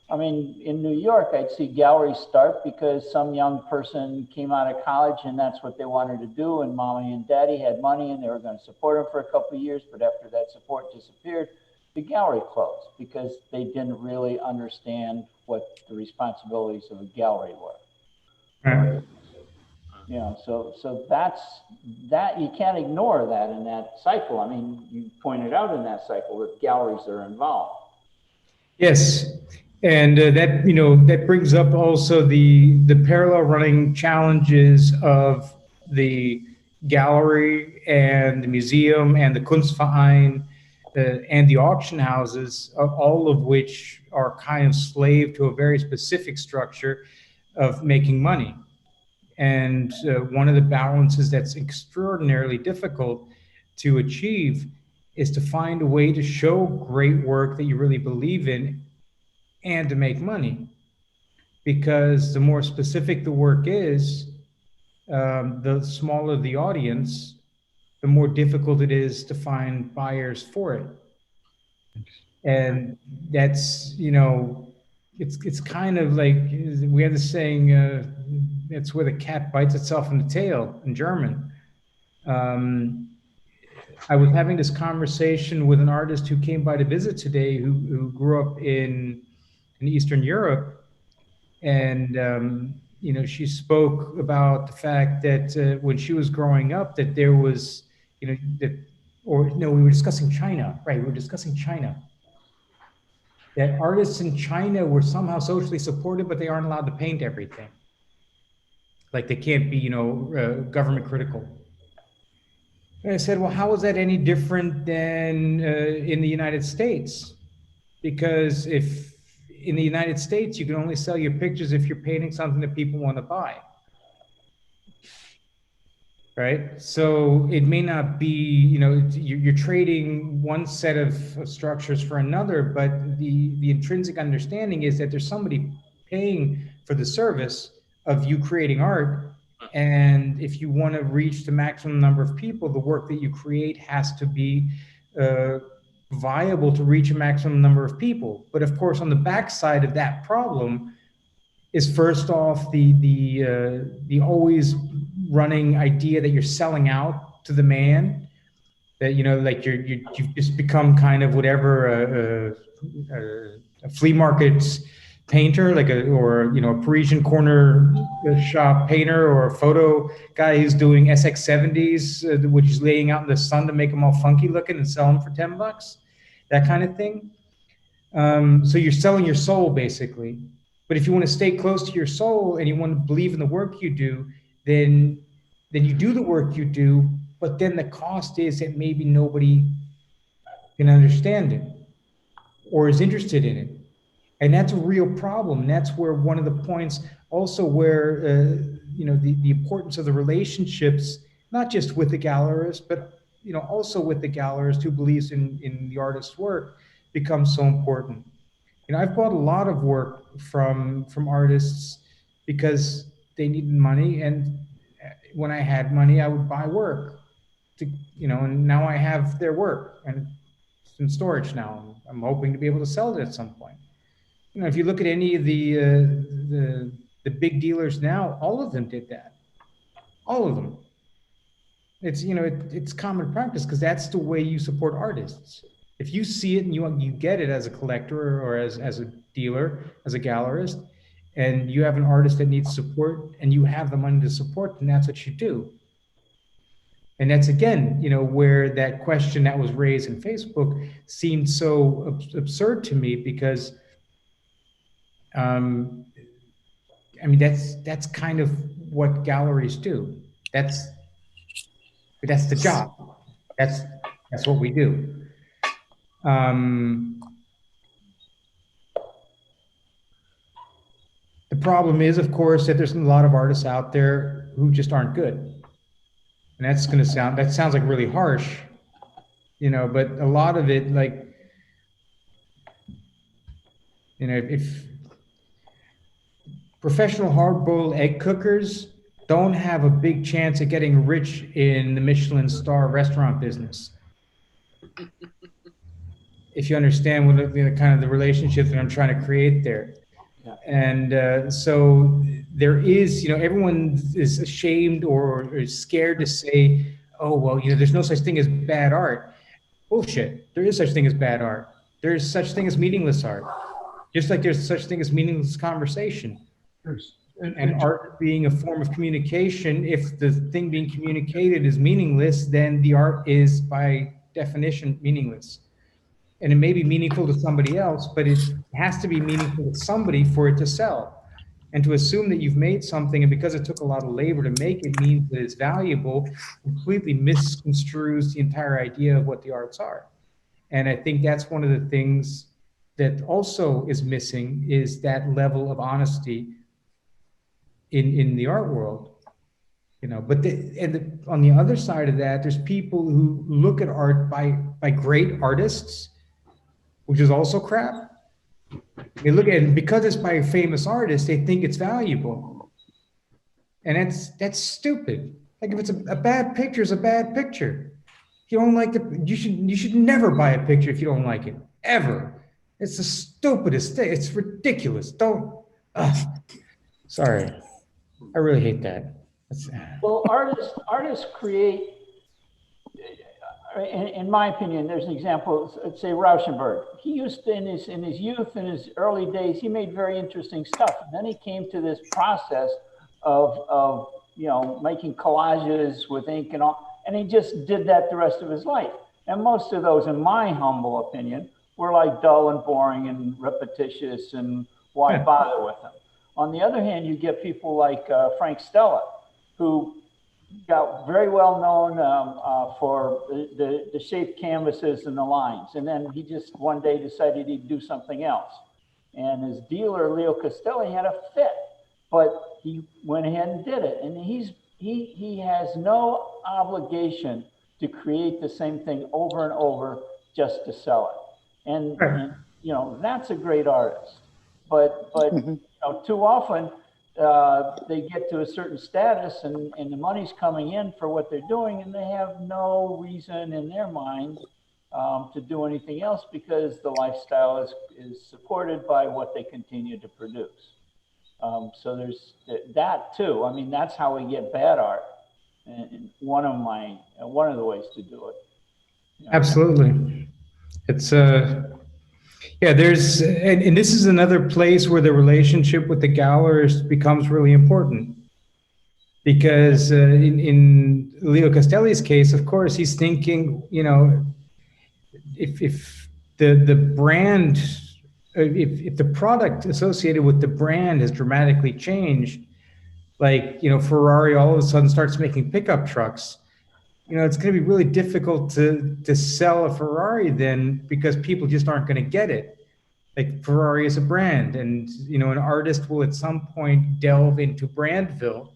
I mean, in New York, I'd see galleries start because some young person came out of college and that's what they wanted to do. And mommy and daddy had money and they were going to support them for a couple of years. But after that support disappeared, the gallery closed because they didn't really understand what the responsibilities of a gallery were. So that's that. You can't ignore that in that cycle. I mean, you pointed out in that cycle that galleries are involved. Yes. And that brings up also the parallel running challenges of the gallery and the museum and the Kunstverein and the auction houses, all of which are kind of slave to a very specific structure of making money. And one of the balances that's extraordinarily difficult to achieve is to find a way to show great work that you really believe in and to make money. Because the more specific the work is, the smaller the audience, the more difficult it is to find buyers for it. And that's, it's kind of like, we have the saying, it's where the cat bites itself in the tail in German. I was having this conversation with an artist who came by to visit today, who grew up in Eastern Europe. And, she spoke about the fact that when she was growing up, that there was, we were discussing China, right? We were discussing China. That artists in China were somehow socially supported, but they aren't allowed to paint everything. Like they can't be, government critical. And I said, well, how is that any different than in the United States? Because if in the United States, you can only sell your pictures if you're painting something that people want to buy. Right? So it may not be, you're trading one set of structures for another, but the intrinsic understanding is that there's somebody paying for the service of you creating art. And if you want to reach the maximum number of people, the work that you create has to be viable to reach a maximum number of people. But of course, on the backside of that problem is first off the always running idea that you're selling out to the man, that like you've just become kind of whatever a flea market painter, like a Parisian corner shop painter, or a photo guy who's doing SX70s, which is laying out in the sun to make them all funky looking and sell them for $10, that kind of thing. So you're selling your soul basically. But if you want to stay close to your soul and you want to believe in the work you do, then you do the work you do, but then the cost is that maybe nobody can understand it or is interested in it. And that's a real problem. And that's where one of the points also where, the importance of the relationships, not just with the gallerist, but, also with the gallerist who believes in the artist's work, becomes so important. I've bought a lot of work from artists because they needed money. And when I had money, I would buy work and now I have their work and it's in storage now. I'm hoping to be able to sell it at some point. If you look at any of the big dealers now, all of them did that. All of them. It's, it's common practice because that's the way you support artists. If you see it and you get it as a collector or as a dealer, as a gallerist, and you have an artist that needs support and you have the money to support, then that's what you do. And that's, again, where that question that was raised in Facebook seemed so absurd to me because, that's kind of what galleries do. That's the job. That's what we do. The problem is, of course, that there's a lot of artists out there who just aren't good. And that sounds like really harsh, but a lot of it, like, if professional hard-boiled egg cookers don't have a big chance of getting rich in the Michelin star restaurant business. If you understand what kind of the relationship that I'm trying to create there. Yeah. And so there is, everyone is ashamed or is scared to say, oh, well, there's no such thing as bad art. Bullshit. There is such thing as bad art. There is such thing as meaningless art. Just like there's such thing as meaningless conversation. And art being a form of communication, if the thing being communicated is meaningless, then the art is by definition meaningless. And it may be meaningful to somebody else, but it has to be meaningful to somebody for it to sell. And to assume that you've made something and because it took a lot of labor to make it means that it's valuable completely misconstrues the entire idea of what the arts are. And I think that's one of the things that also is missing, is that level of honesty in the art world. But on the other side of that, there's people who look at art by great artists, which is also crap. They look at it, and because it's by a famous artist, they think it's valuable, and that's stupid. Like, if it's a bad picture, it's a bad picture. If you don't like you should never buy a picture if you don't like it, ever. It's the stupidest thing. It's ridiculous. Don't. Sorry, I really hate that. Well, artists create, in my opinion, there's an example, let's say Rauschenberg. He used to, in his youth, in his early days, he made very interesting stuff. And then he came to this process of making collages with ink and all, and he just did that the rest of his life. And most of those, in my humble opinion, were like dull and boring and repetitious, and why bother with them? On the other hand, you get people like Frank Stella, who got very well known for the shaped canvases and the lines. And then he just one day decided he'd do something else. And his dealer, Leo Castelli, had a fit, but he went ahead and did it. And he has no obligation to create the same thing over and over just to sell it. And that's a great artist. But too often, they get to a certain status, and the money's coming in for what they're doing, and they have no reason in their mind to do anything else, because the lifestyle is supported by what they continue to produce. So there's that too. I mean, that's how we get bad art, and one of the ways to do it. Absolutely. It's there's, and this is another place where the relationship with the gallerist becomes really important, because in Leo Castelli's case, of course, he's thinking, if the brand, if the product associated with the brand has dramatically changed, like, Ferrari all of a sudden starts making pickup trucks, it's going to be really difficult to sell a Ferrari then, because people just aren't going to get it. Like, Ferrari is a brand, and an artist will at some point delve into Brandville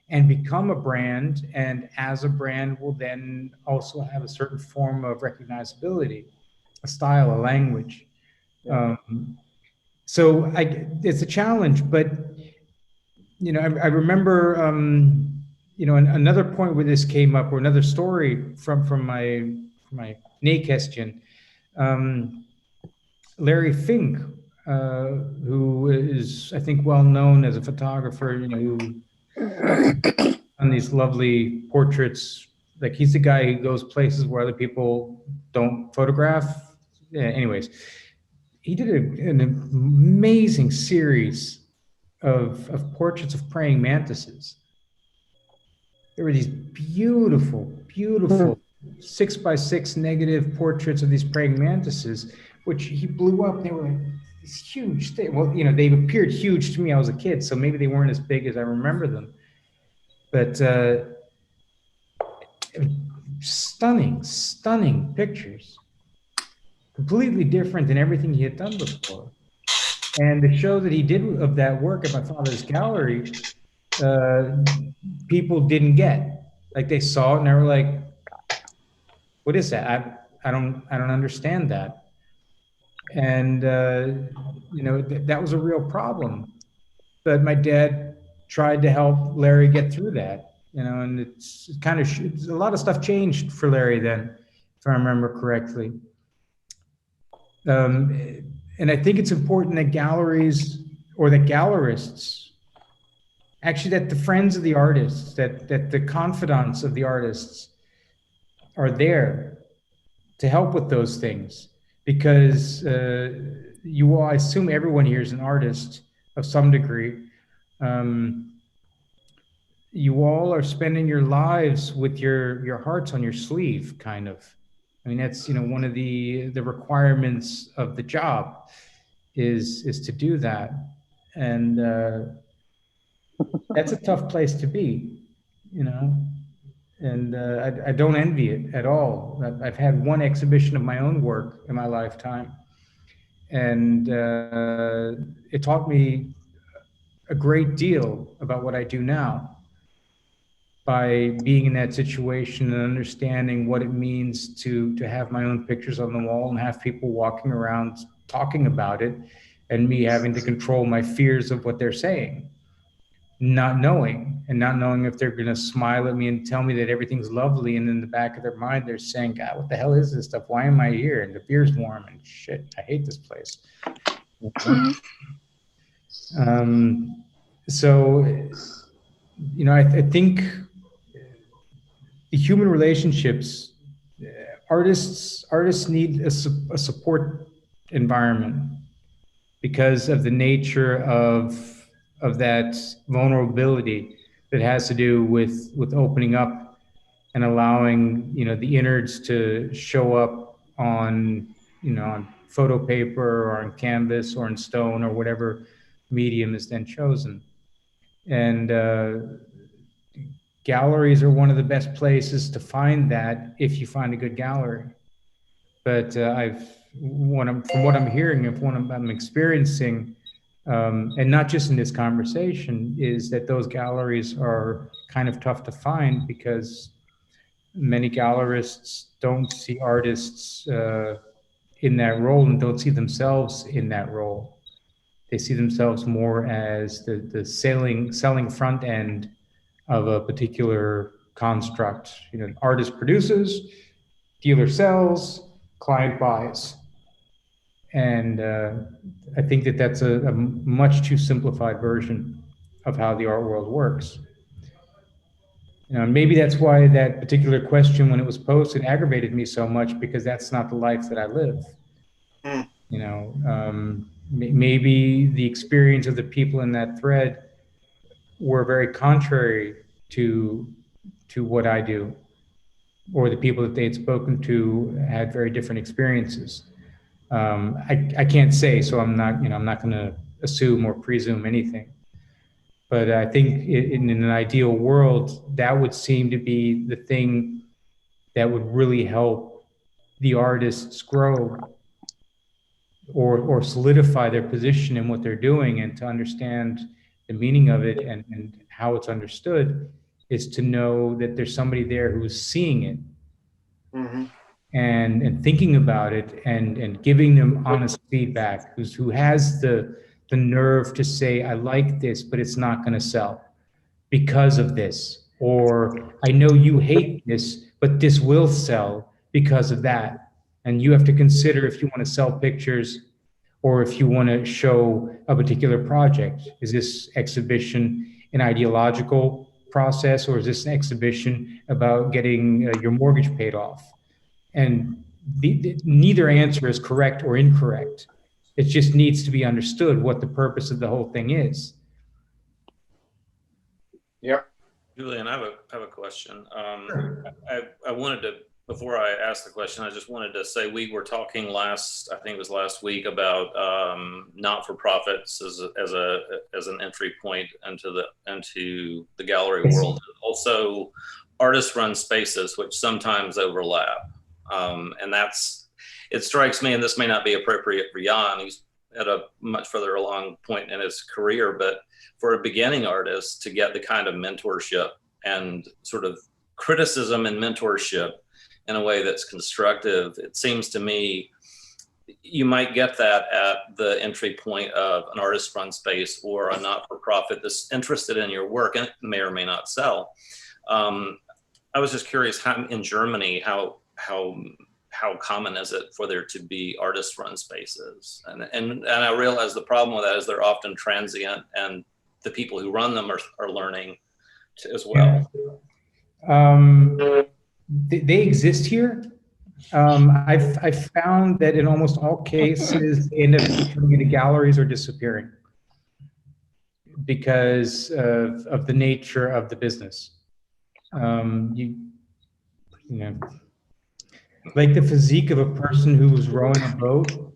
and become a brand, and as a brand will then also have a certain form of recognizability, a style, a language. Yeah. So it's a challenge, but I remember another point where this came up, or another story from my nähkästchen. Larry Fink, who is, I think, well known as a photographer, who on these lovely portraits. Like, he's the guy who goes places where other people don't photograph. Yeah, anyways, he did an amazing series of portraits of praying mantises. There were these beautiful 6x6 negative portraits of these praying mantises, which he blew up. They were like this huge thing. Well, they appeared huge to me. I was a kid, so maybe they weren't as big as I remember them. But stunning pictures. Completely different than everything he had done before. And the show that he did of that work at my father's gallery, people didn't get. Like, they saw it and they were like, "What is that? I don't understand that." And that was a real problem. But my dad tried to help Larry get through that, and it's kind of a lot of stuff changed for Larry then, if I remember correctly. And I think it's important that galleries, or that gallerists, actually, that the friends of the artists, that the confidants of the artists are there to help with those things, because I assume everyone here is an artist of some degree. You all are spending your lives with your hearts on your sleeve, kind of. I mean, that's one of the requirements of the job is to do that, and that's a tough place to be, And I don't envy it at all. I've had one exhibition of my own work in my lifetime, and it taught me a great deal about what I do now by being in that situation and understanding what it means to have my own pictures on the wall and have people walking around talking about it, and me having to control my fears of what they're saying, not knowing if they're going to smile at me and tell me that everything's lovely, and in the back of their mind they're saying, God, what the hell is this stuff? Why am I here? And the beer's warm and shit, I hate this place. So, you know, I think the human relationships, artists need a support environment because of the nature of that vulnerability that has to do with opening up and allowing, you know, the innards to show up on, you know, on photo paper or on canvas or in stone or whatever medium is then chosen. And galleries are one of the best places to find that if you find a good gallery. But from what I'm hearing, if what I'm experiencing, and not just in this conversation, is that those galleries are kind of tough to find because many gallerists don't see artists in that role and don't see themselves in that role. They see themselves more as the selling front end of a particular construct. You know, artist produces, dealer sells, client buys. And I think that that's a much too simplified version of how the art world works. You know, maybe that's why that particular question, when it was posted, aggravated me so much, because that's not the life that I live. You know, maybe the experience of the people in that thread were very contrary to what I do, or the people that they had spoken to had very different experiences. I can't say, so I'm not going to assume or presume anything. But I think in an ideal world, that would seem to be the thing that would really help the artists grow or solidify their position in what they're doing, and to understand the meaning of it and how it's understood, is to know that there's somebody there who's seeing it. Mm-hmm. and thinking about it and giving them honest feedback, who has the nerve to say, I like this, but it's not going to sell because of this, or I know you hate this, but this will sell because of that. And you have to consider if you want to sell pictures or if you want to show a particular project. Is this exhibition an ideological process, or is this an exhibition about getting your mortgage paid off? And neither answer is correct or incorrect. It just needs to be understood what the purpose of the whole thing is. Yeah. Julian, I have a question. Sure. I wanted to, before I ask the question, I just wanted to say, we were talking I think it was last week, about not-for-profits as an entry point into the gallery world. Also, artist-run spaces, which sometimes overlap. And it strikes me, and this may not be appropriate for Jan, he's at a much further along point in his career, but for a beginning artist to get the kind of mentorship and sort of criticism and mentorship in a way that's constructive, it seems to me you might get that at the entry point of an artist-run space or a not-for-profit that's interested in your work and may or may not sell. I was just curious, how in Germany, how common is it for there to be artist-run spaces? And I realize the problem with that is they're often transient, and the people who run them are learning as well. They exist here. I've found that in almost all cases, they end up becoming into galleries or disappearing because of the nature of the business. You know, like the physique of a person who was rowing a boat.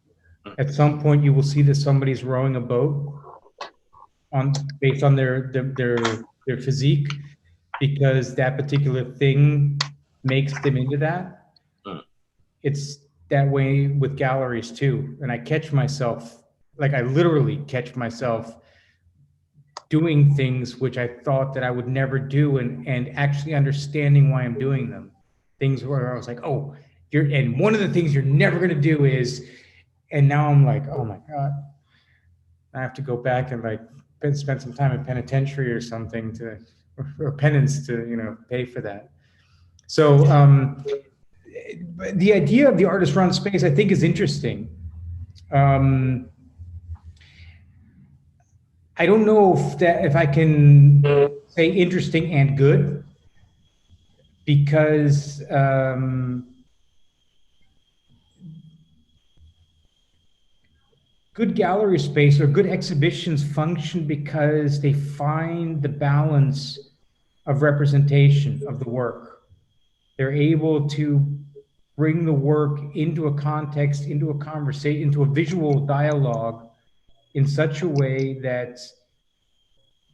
At some point, you will see that somebody's rowing a boat based on their physique, because that particular thing makes them into that. It's that way with galleries too. And I catch myself, like I literally catch myself doing things which I thought that I would never do, and actually understanding why I'm doing them. Things where I was like, oh, and one of the things you're never going to do is, and now I'm like, oh my God, I have to go back and like spend some time in penitentiary or something or penance to, pay for that. So the idea of the artist run space, I think, is interesting. I don't know if I can say interesting and good, because good gallery space or good exhibitions function because they find the balance of representation of the work. They're able to bring the work into a context, into a conversation, into a visual dialogue in such a way that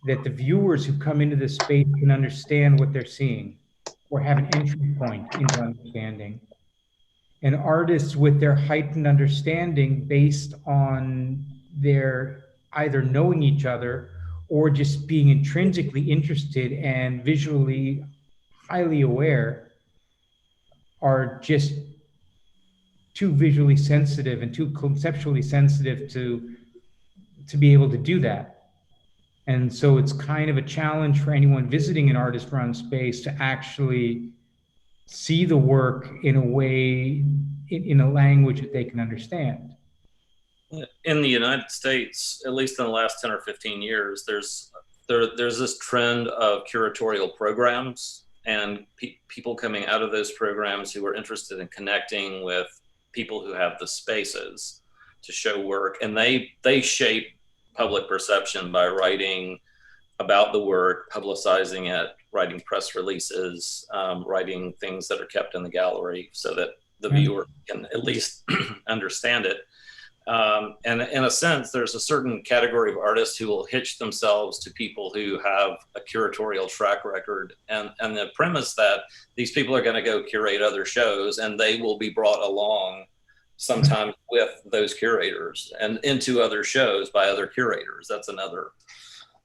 the viewers who come into this space can understand what they're seeing or have an entry point into understanding. And artists with their heightened understanding based on their either knowing each other or just being intrinsically interested and visually highly aware are just too visually sensitive and too conceptually sensitive to be able to do that. And so it's kind of a challenge for anyone visiting an artist run space to actually see the work in a way, in a language that they can understand. In the United States, at least in the last 10 or 15 years, there's this trend of curatorial programs and people coming out of those programs who are interested in connecting with people who have the spaces to show work. And they shape public perception by writing about the work, publicizing it, writing press releases, writing things that are kept in the gallery so that the viewer can at least understand it. And in a sense, there's a certain category of artists who will hitch themselves to people who have a curatorial track record, and the premise that these people are going to go curate other shows and they will be brought along sometimes with those curators and into other shows by other curators. That's another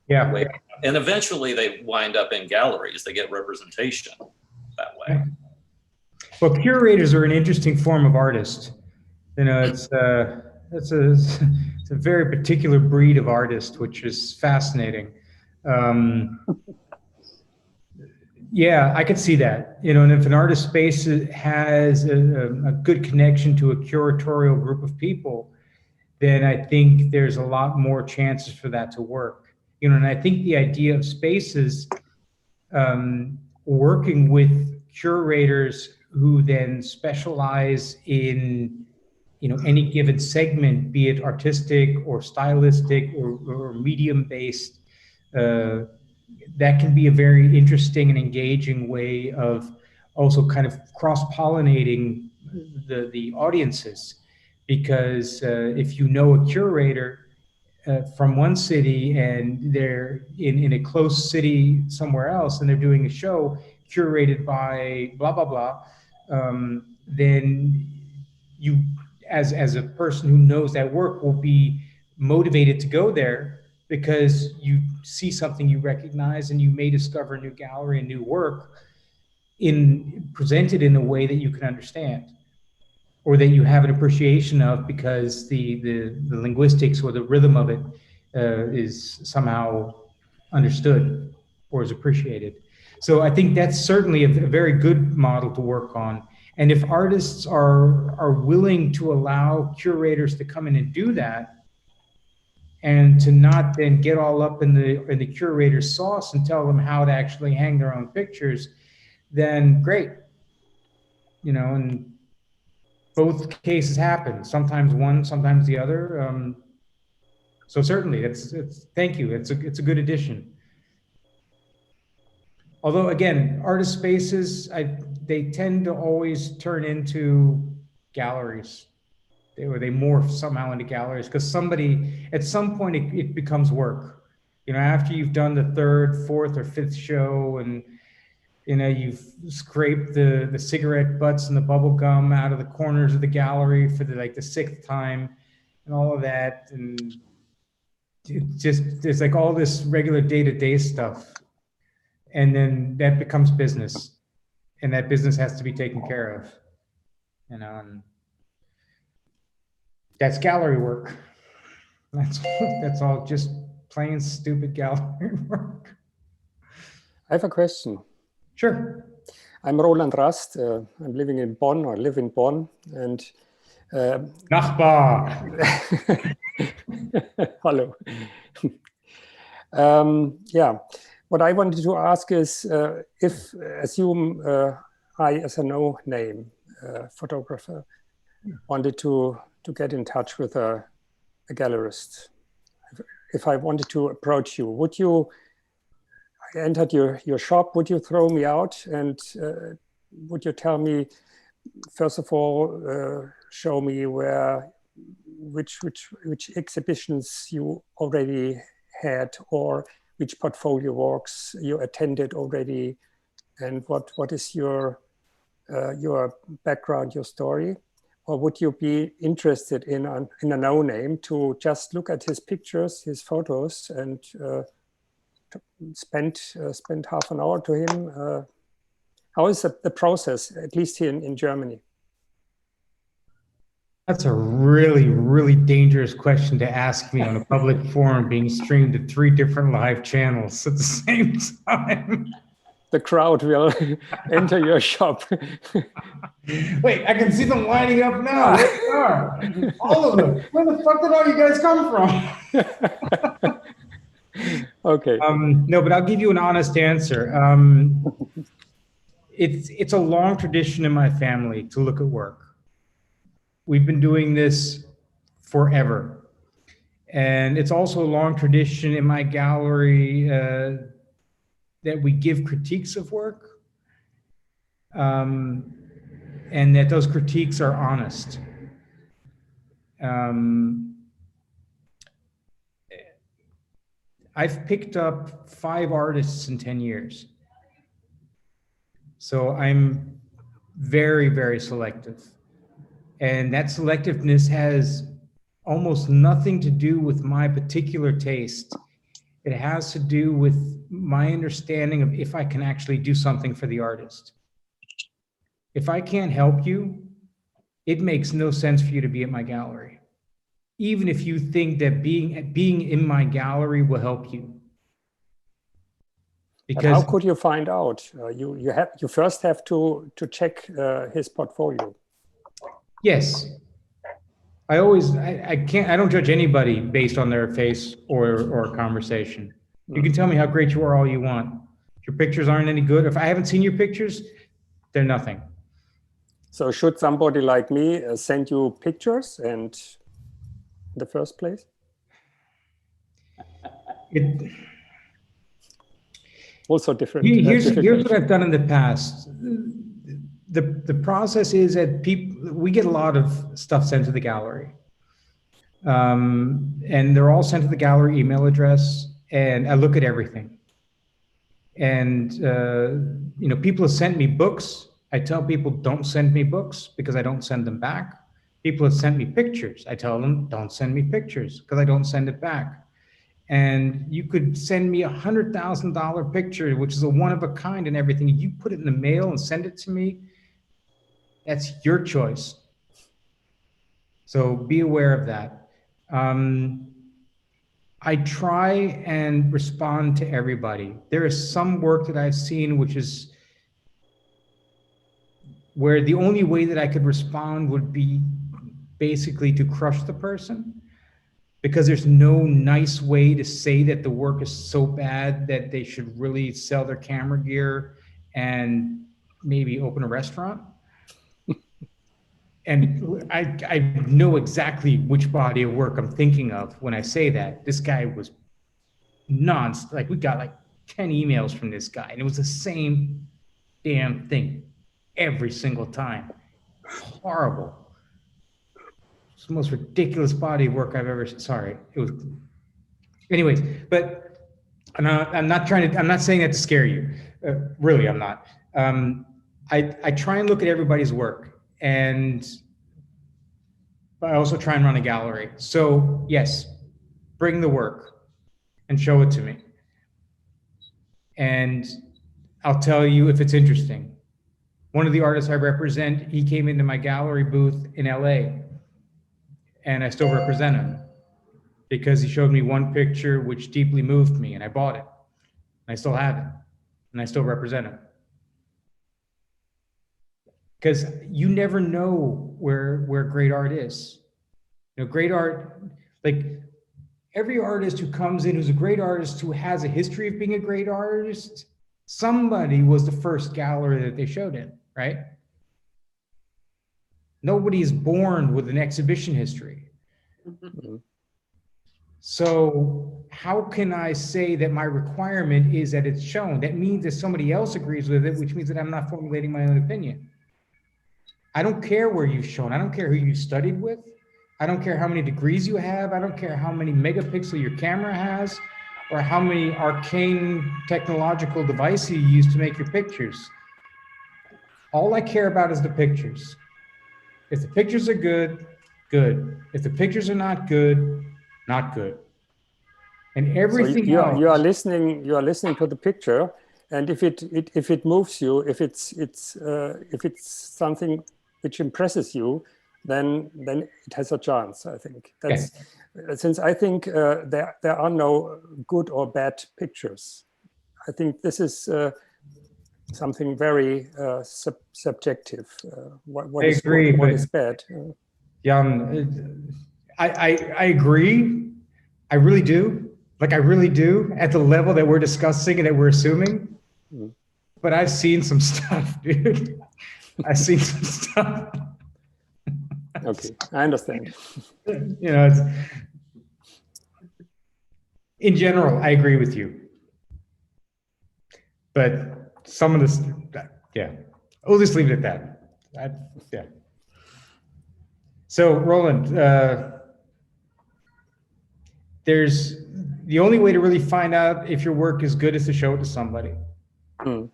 way. And eventually they wind up in galleries. They get representation that way. Well, curators are an interesting form of artist. It's a very particular breed of artist, which is fascinating. Yeah, I could see that. And if an artist space has a good connection to a curatorial group of people, then I think there's a lot more chances for that to work. And I think the idea of spaces working with curators who then specialize in any given segment, be it artistic or stylistic or medium-based, that can be a very interesting and engaging way of also kind of cross-pollinating the audiences. Because if you know a curator from one city and they're in a close city somewhere else and they're doing a show curated by blah, blah, blah, then you, as a person who knows that work, will be motivated to go there because you see something you recognize and you may discover a new gallery and new work presented in a way that you can understand or that you have an appreciation of because the linguistics or the rhythm of it is somehow understood or is appreciated. So I think that's certainly a very good model to work on. And if artists are willing to allow curators to come in and do that, and to not then get all up in the curator's sauce and tell them how to actually hang their own pictures, then great. And both cases happen. Sometimes one, sometimes the other. So certainly, it's thank you. It's a good addition. Although again, artist spaces, they tend to always turn into galleries. They morph somehow into galleries because somebody, at some point, it becomes work. After you've done the third, fourth, or fifth show, and You know, you've scraped the cigarette butts and the bubble gum out of the corners of the gallery for the sixth time and all of that. And it just, there's like all this regular day-to-day stuff. And then that becomes business, and that business has to be taken care of, you know, and that's gallery work. That's all just plain stupid gallery work. I have a question. Sure. I'm Roland Rast. I'm living in Bonn, or live in Bonn, and Nachbar. hello. Yeah, what I wanted to ask is if, assume I, as a no-name photographer, wanted to get in touch with a gallerist. If I wanted to approach you, would you, I entered your shop, would you throw me out, and would you tell me, first of all, show me which exhibitions you already had, or which portfolio walks you attended already, and what is your background, your story? Or would you be interested in a no-name to just look at his pictures, his photos, and spend half an hour to him? How is the process, at least here in Germany? That's a really, really dangerous question to ask me on a public forum being streamed to 3 different live channels at the same time. The crowd will enter your shop. Wait, I can see them lining up now. There they are. All of them. Where the fuck did all you guys come from? Okay. No, but I'll give you an honest answer. It's a long tradition in my family to look at work. We've been doing this forever. And it's also a long tradition in my gallery that we give critiques of work, and that those critiques are honest. I've picked up 5 artists in 10 years. So I'm very, very selective. And that selectiveness has almost nothing to do with my particular taste. It has to do with my understanding of if I can actually do something for the artist. If I can't help you, it makes no sense for you to be at my gallery. Even if you think that being in my gallery will help you. Because how could you find out? You first have to check his portfolio. Yes. I don't judge anybody based on their face or conversation. You can tell me how great you are all you want. If your pictures aren't any good, if I haven't seen your pictures, they're nothing. So should somebody like me send you pictures and in the first place? Also different. Here's what I've done in the past. The process is that we get a lot of stuff sent to the gallery. And they're all sent to the gallery email address, and I look at everything. And you know, people have sent me books. I tell people don't send me books because I don't send them back. People have sent me pictures. I tell them don't send me pictures because I don't send it back. And you could send me $100,000 picture, which is a one of a kind and everything. You put it in the mail and send it to me. That's your choice. So be aware of that. I try and respond to everybody. There is some work that I've seen which is where the only way that I could respond would be basically to crush the person, because there's no nice way to say that the work is so bad that they should really sell their camera gear and maybe open a restaurant. And I know exactly which body of work I'm thinking of when I say that. This guy was like we got like 10 emails from this guy, and it was the same damn thing every single time. Horrible. It's the most ridiculous body of work I've ever, sorry. It was, anyways, but I'm not saying that to scare you. Really, I'm not. I try and look at everybody's work, and but I also try and run a gallery. So yes, bring the work and show it to me. And I'll tell you if it's interesting. One of the artists I represent, he came into my gallery booth in LA, and I still represent him because he showed me one picture which deeply moved me, and I bought it. And I still have it, and I still represent him. Because you never know where great art is. You know, great art, like every artist who comes in who's a great artist, who has a history of being a great artist, somebody was the first gallery that they showed in, right? Nobody is born with an exhibition history. Mhm. So how can I say that my requirement is that it's shown? That means that somebody else agrees with it, which means that I'm not formulating my own opinion. I don't care where you've shown. I don't care who you studied with. I don't care how many degrees you have. I don't care how many megapixels your camera has, or how many arcane technological devices you use to make your pictures. All I care about is the pictures. If the pictures are good, good. If the pictures are not good, not good. And everything So else. you are listening to the picture, and if it moves you, if it's something which impresses you, then it has a chance. I think that's since I think there are no good or bad pictures. I think this is something very subjective. What I is agree, good, what but is bad? Jan, I agree. I really do. Like I really do at the level that we're discussing and that we're assuming. Mm. But I've seen some stuff, dude. I've seen some stuff. Okay, I understand. You know, in general, I agree with you. But some of this, yeah, we'll just leave it at that. Yeah. So, Roland, there's the only way to really find out if your work is good is to show it to somebody. Mm.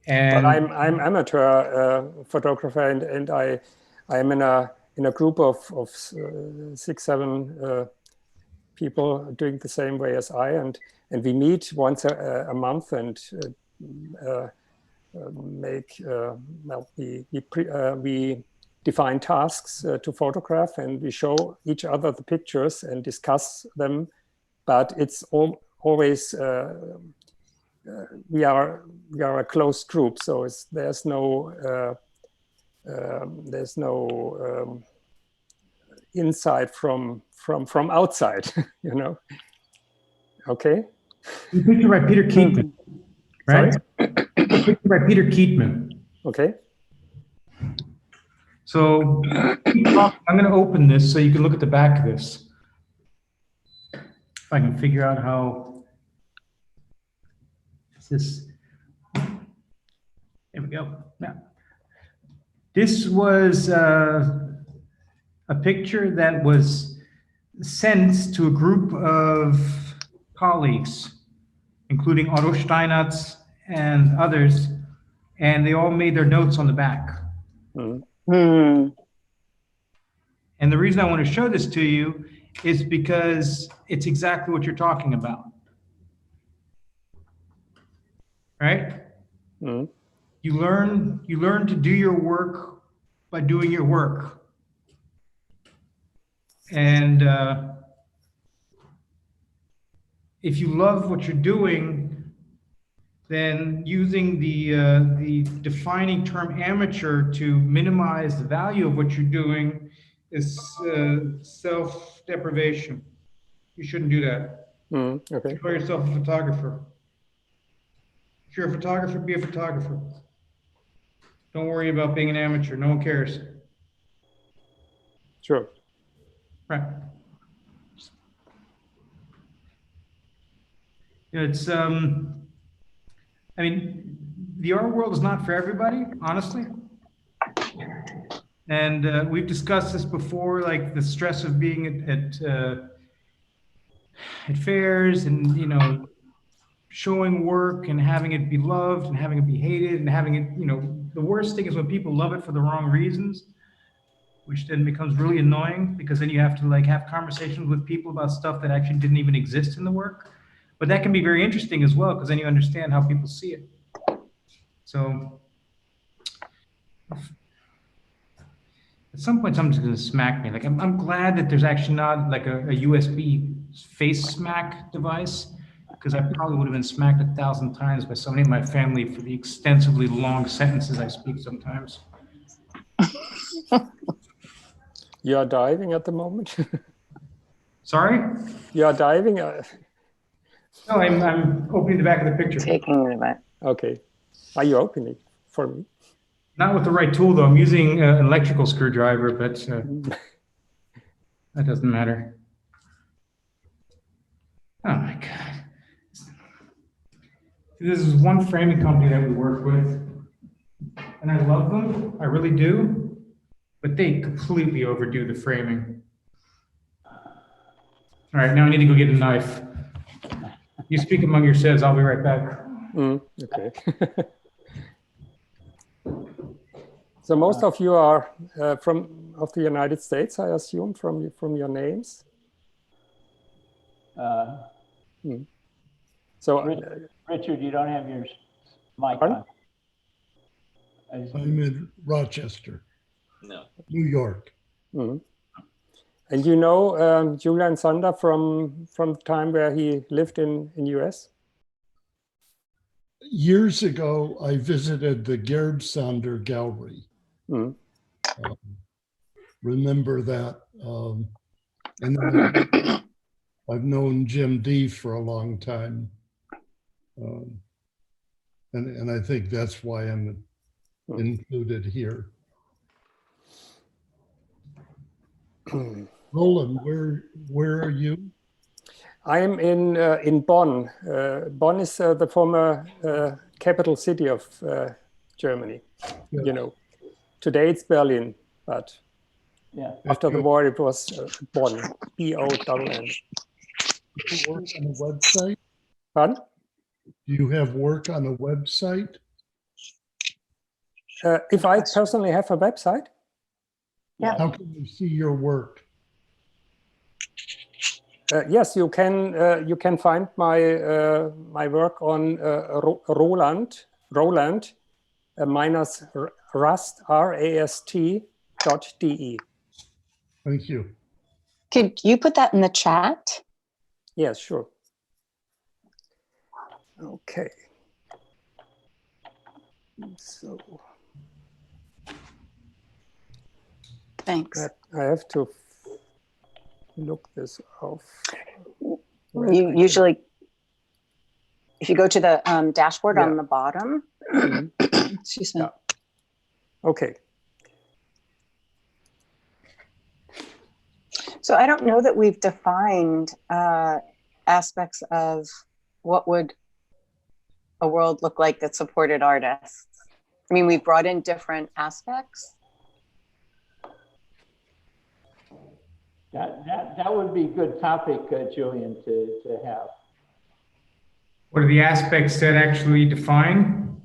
And But I'm amateur photographer, and I'm in a group of 6-7 people doing the same way as and we meet once a month and make we define tasks to photograph, and we show each other the pictures and discuss them. But it's always we are a closed group, so there's no insight from outside, you know. Okay. you picture by Peter Keatman, right? Picture by Peter Keatman. Okay. So I'm going to open this so you can look at the back of this. If I can figure out how this. There we go. Yeah. This was a picture that was sent to a group of colleagues, including Otto Steinatz and others, and they all made their notes on the back. Mm. And the reason I want to show this to you is because it's exactly what you're talking about. Right? Mm. You learn to do your work by doing your work. And if you love what you're doing, then using the defining term amateur to minimize the value of what you're doing is self-deprivation. You shouldn't do that. Okay. You call yourself a photographer. If you're a photographer, be a photographer. Don't worry about being an amateur. No one cares. Sure. Right. It's I mean, the art world is not for everybody, honestly. And we've discussed this before, like the stress of being at fairs, and you know, showing work and having it be loved and having it be hated and having it, the worst thing is when people love it for the wrong reasons, which then becomes really annoying because then you have to like have conversations with people about stuff that actually didn't even exist in the work. But that can be very interesting as well because then you understand how people see it. So at some point, someone's going to smack me. Like, I'm glad that there's actually not like a USB face smack device, because I probably would have been smacked 1,000 times by somebody in my family for the extensively long sentences I speak sometimes. You are diving at the moment? Sorry? You are diving? No, I'm opening the back of the picture. Taking the back. Okay. Are you opening for me? Not with the right tool, though. I'm using an electrical screwdriver, but that doesn't matter. Oh my God. This is one framing company that we work with, and I love them. I really do, but they completely overdo the framing. All right, now I need to go get a knife. You speak among yourselves. I'll be right back. Okay. So most of you are of the United States, I assume, from your names. So Richard, you don't have your mic Pardon? on. I'm in Rochester, No. New York. And you know Julian Sander from the time where he lived in US? Years ago, I visited the Gerd Sander Gallery. Remember that. And then I've known Jim D for a long time. And I think that's why I'm included here. Roland, where are you? I am in Bonn. Bonn is the former capital city of Germany. Yeah. You know, today it's Berlin, but Yeah. after the war it was Bonn, B-O-N-N. Do you work on a website? Pardon? Do you have work on a website? If I personally have a website? Yeah. How can we see your work? Yes, you can find my work on Roland minus rust RAST.de. Thank you. Could you put that in the chat? Yes, sure. Okay. So Thanks. I have to look this off. You usually, if you go to the dashboard Yeah. on the bottom, excuse me. Yeah. Okay. So I don't know that we've defined aspects of what would a world look like that supported artists. I mean, we've brought in different aspects. That would be a good topic, Julian, to have. What are the aspects that actually define?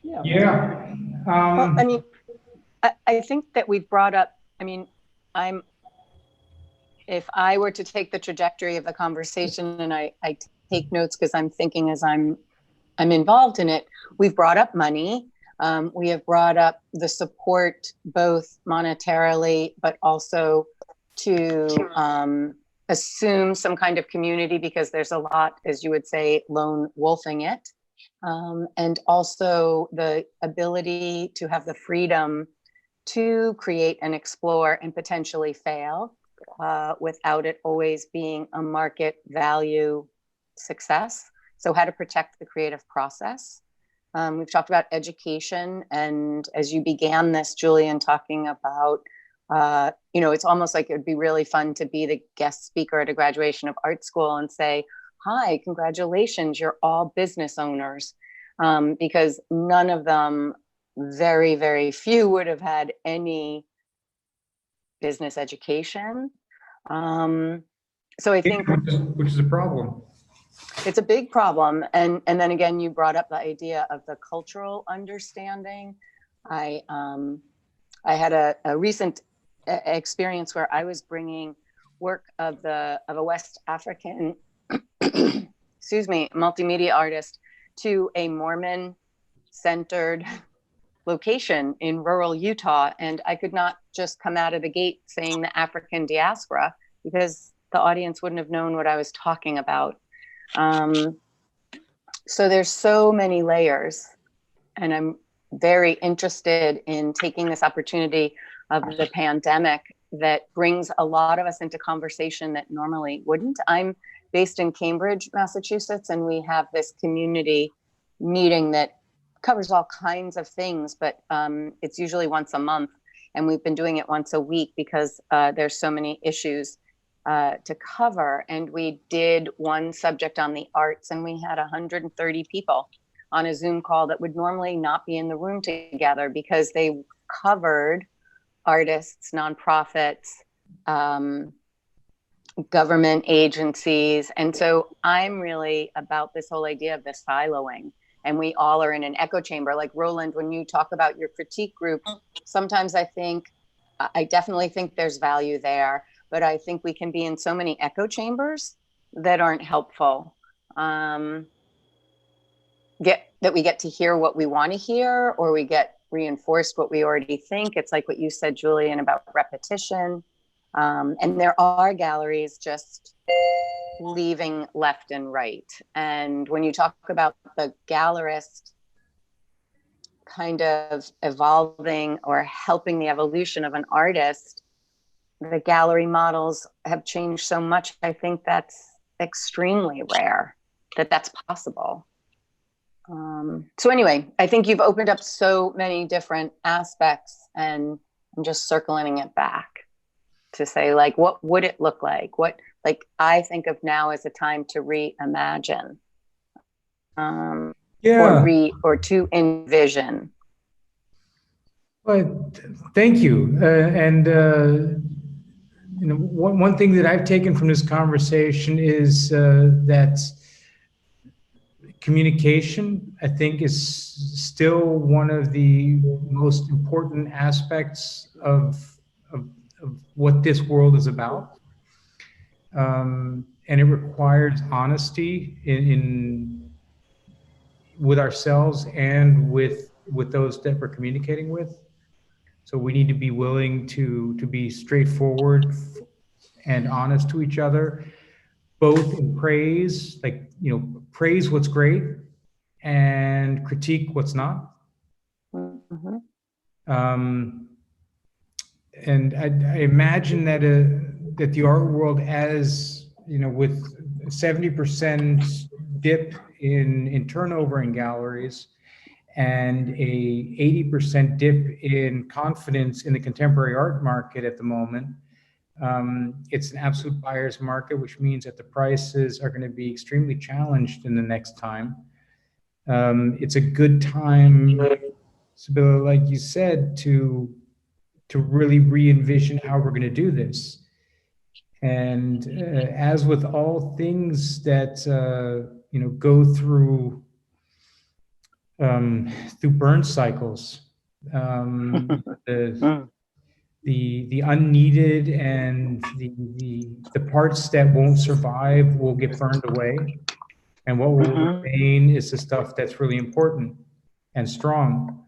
Yeah. Yeah. Well, I mean, I think that we've brought up, I mean, if I were to take the trajectory of the conversation and I take notes because I'm thinking as I'm involved in it, we've brought up money. We have brought up the support, both monetarily, but also to assume some kind of community because there's a lot, as you would say, lone wolfing it. And also the ability to have the freedom to create and explore and potentially fail without it always being a market value success. So how to protect the creative process. We've talked about education, and as you began this, Julian, talking about, it's almost like it would be really fun to be the guest speaker at a graduation of art school and say, hi, congratulations, you're all business owners, because none of them, very, very few would have had any business education. So I think, which is a problem. It's a big problem. And then again, you brought up the idea of the cultural understanding. I had a recent experience where I was bringing work of a West African, excuse me, multimedia artist to a Mormon centered location in rural Utah. And I could not just come out of the gate saying the African diaspora, because the audience wouldn't have known what I was talking about. So there's so many layers, and I'm very interested in taking this opportunity of the pandemic that brings a lot of us into conversation that normally wouldn't. I'm based in Cambridge, Massachusetts, and we have this community meeting that covers all kinds of things, but it's usually once a month, and we've been doing it once a week because there's so many issues to cover. And we did one subject on the arts, and we had 130 people on a Zoom call that would normally not be in the room together, because they covered artists, nonprofits, government agencies. And so I'm really about this whole idea of the siloing, and we all are in an echo chamber. Like Roland, when you talk about your critique group, sometimes I definitely think there's value there, but I think we can be in so many echo chambers that aren't helpful. That we get to hear what we want to hear, or we get reinforced what we already think. It's like what you said, Julian, about repetition. And there are galleries just leaving left and right. And when you talk about the gallerist kind of evolving or helping the evolution of an artist, the gallery models have changed so much. I think that's extremely rare that that's possible. So anyway, I think you've opened up so many different aspects, and I'm just circling it back to say, like, what would it look like? What, like, I think of now as a time to reimagine, or to envision. But thank you. One thing that I've taken from this conversation is that communication, I think, is still one of the most important aspects of what this world is about. And it requires honesty with ourselves and with those that we're communicating with. So we need to be willing to be straightforward and honest to each other, both in praise, like, praise what's great and critique what's not. Mm-hmm. And I imagine that the art world, as with 70% dip in turnover in galleries and a 80% dip in confidence in the contemporary art market at the moment, it's an absolute buyer's market, which means that the prices are going to be extremely challenged in the next time. It's a good time, Sibylla, like you said, to really re-envision how we're going to do this. And as with all things that go through burn cycles, the unneeded and the parts that won't survive will get burned away, and what will remain is the stuff that's really important and strong.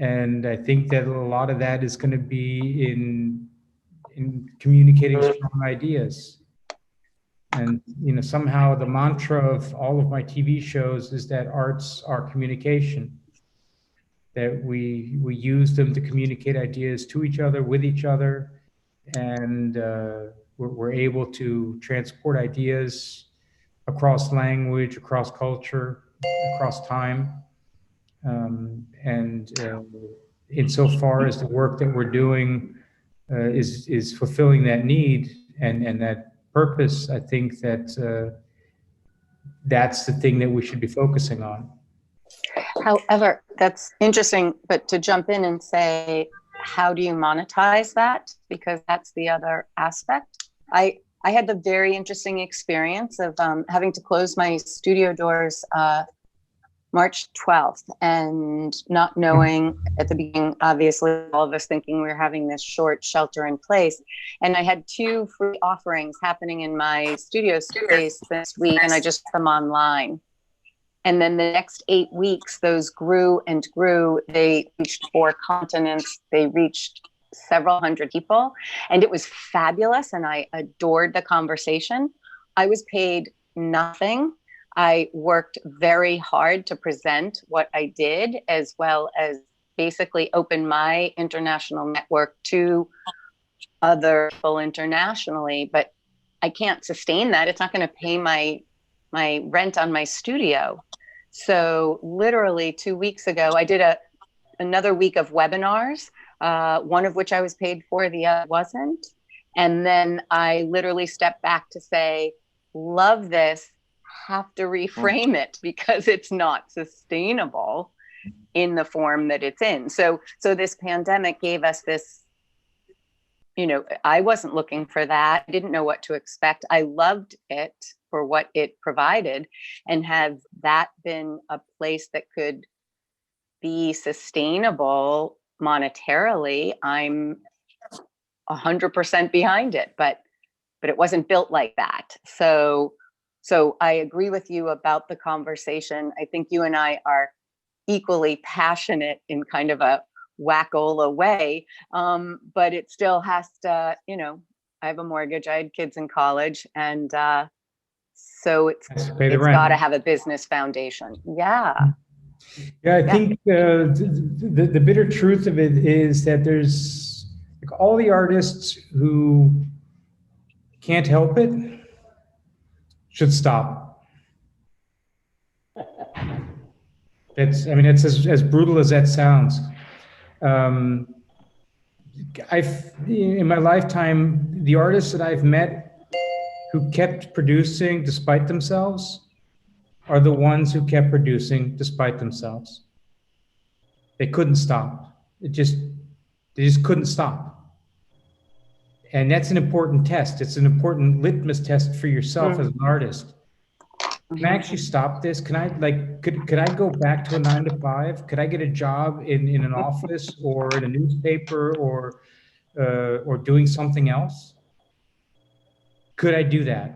And I think that a lot of that is going to be in communicating strong ideas. And somehow the mantra of all of my TV shows is that arts are communication, that we use them to communicate ideas to each other, with each other, and we're able to transport ideas across language, across culture, across time. Insofar as the work that we're doing is fulfilling that need and that purpose, I think that that's the thing that we should be focusing on. However, that's interesting, but to jump in and say, how do you monetize that? Because that's the other aspect. I had the very interesting experience of having to close my studio doors March 12th and not knowing at the beginning, obviously, all of us thinking we were having this short shelter in place. And I had 2 free offerings happening in my studio space this week, and I just put them online. And then the next 8 weeks, those grew and grew. They reached 4 continents. They reached several hundred people. And it was fabulous. And I adored the conversation. I was paid nothing. I worked very hard to present what I did, as well as basically open my international network to other people internationally. But I can't sustain that. It's not going to pay my rent on my studio. So literally 2 weeks ago, I did another week of webinars, one of which I was paid for, the other wasn't. And then I literally stepped back to say, love this, have to reframe it because it's not sustainable in the form that it's in. So this pandemic gave us this, you know, I wasn't looking for that. I didn't know what to expect. I loved it for what it provided. And have that been a place that could be sustainable monetarily, I'm 100% behind it, but it wasn't built like that. So I agree with you about the conversation. I think you and I are equally passionate in kind of a wackola way, but it still has to, you know, I have a mortgage, I had kids in college, and so it's got to have a business foundation. Yeah. Yeah, I think the bitter truth of it is that there's like all the artists who can't help it should stop. That's, I mean, it's as brutal as that sounds. In my lifetime, the artists that I've met who kept producing despite themselves are the ones who kept producing despite themselves. They couldn't stop. They just couldn't stop. And that's an important test. It's an important litmus test for yourself as an artist. Can I actually stop this? Can I could I go back to a 9 to 5? Could I get a job in an office or in a newspaper or doing something else? Could I do that?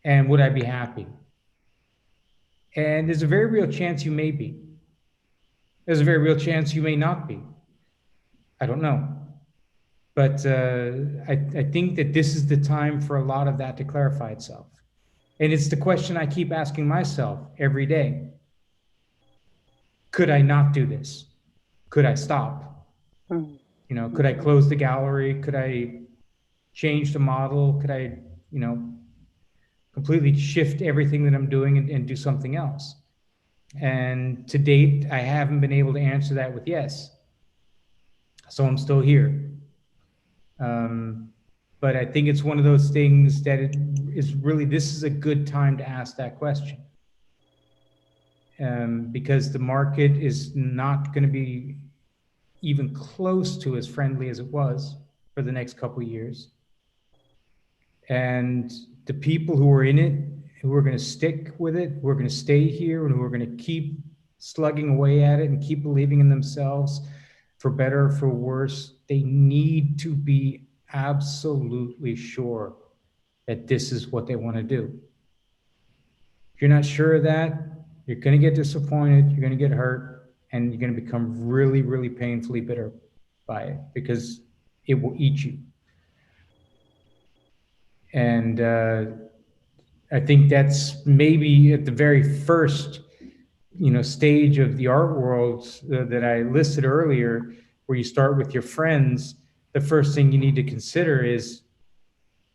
And would I be happy? And there's a very real chance you may be. There's a very real chance you may not be. I don't know. But I think that this is the time for a lot of that to clarify itself. And it's the question I keep asking myself every day. Could I not do this? Could I stop? You know, could I close the gallery? Could I change the model? Could I, you know, completely shift everything that I'm doing and do something else? And to date, I haven't been able to answer that with yes. So I'm still here. But I think it's one of those things that it is really, this is a good time to ask that question. Because the market is not going to be even close to as friendly as it was for the next couple of years. And the people who are in it, who are going to stick with it, who are going to stay here, and who are going to keep slugging away at it and keep believing in themselves, for better or for worse, they need to be absolutely sure that this is what they want to do. If you're not sure of that, you're going to get disappointed, you're going to get hurt, and you're going to become really, really painfully bitter by it because it will eat you. And I think that's maybe at the very first, you know, stage of the art world that I listed earlier, where you start with your friends. The first thing you need to consider is,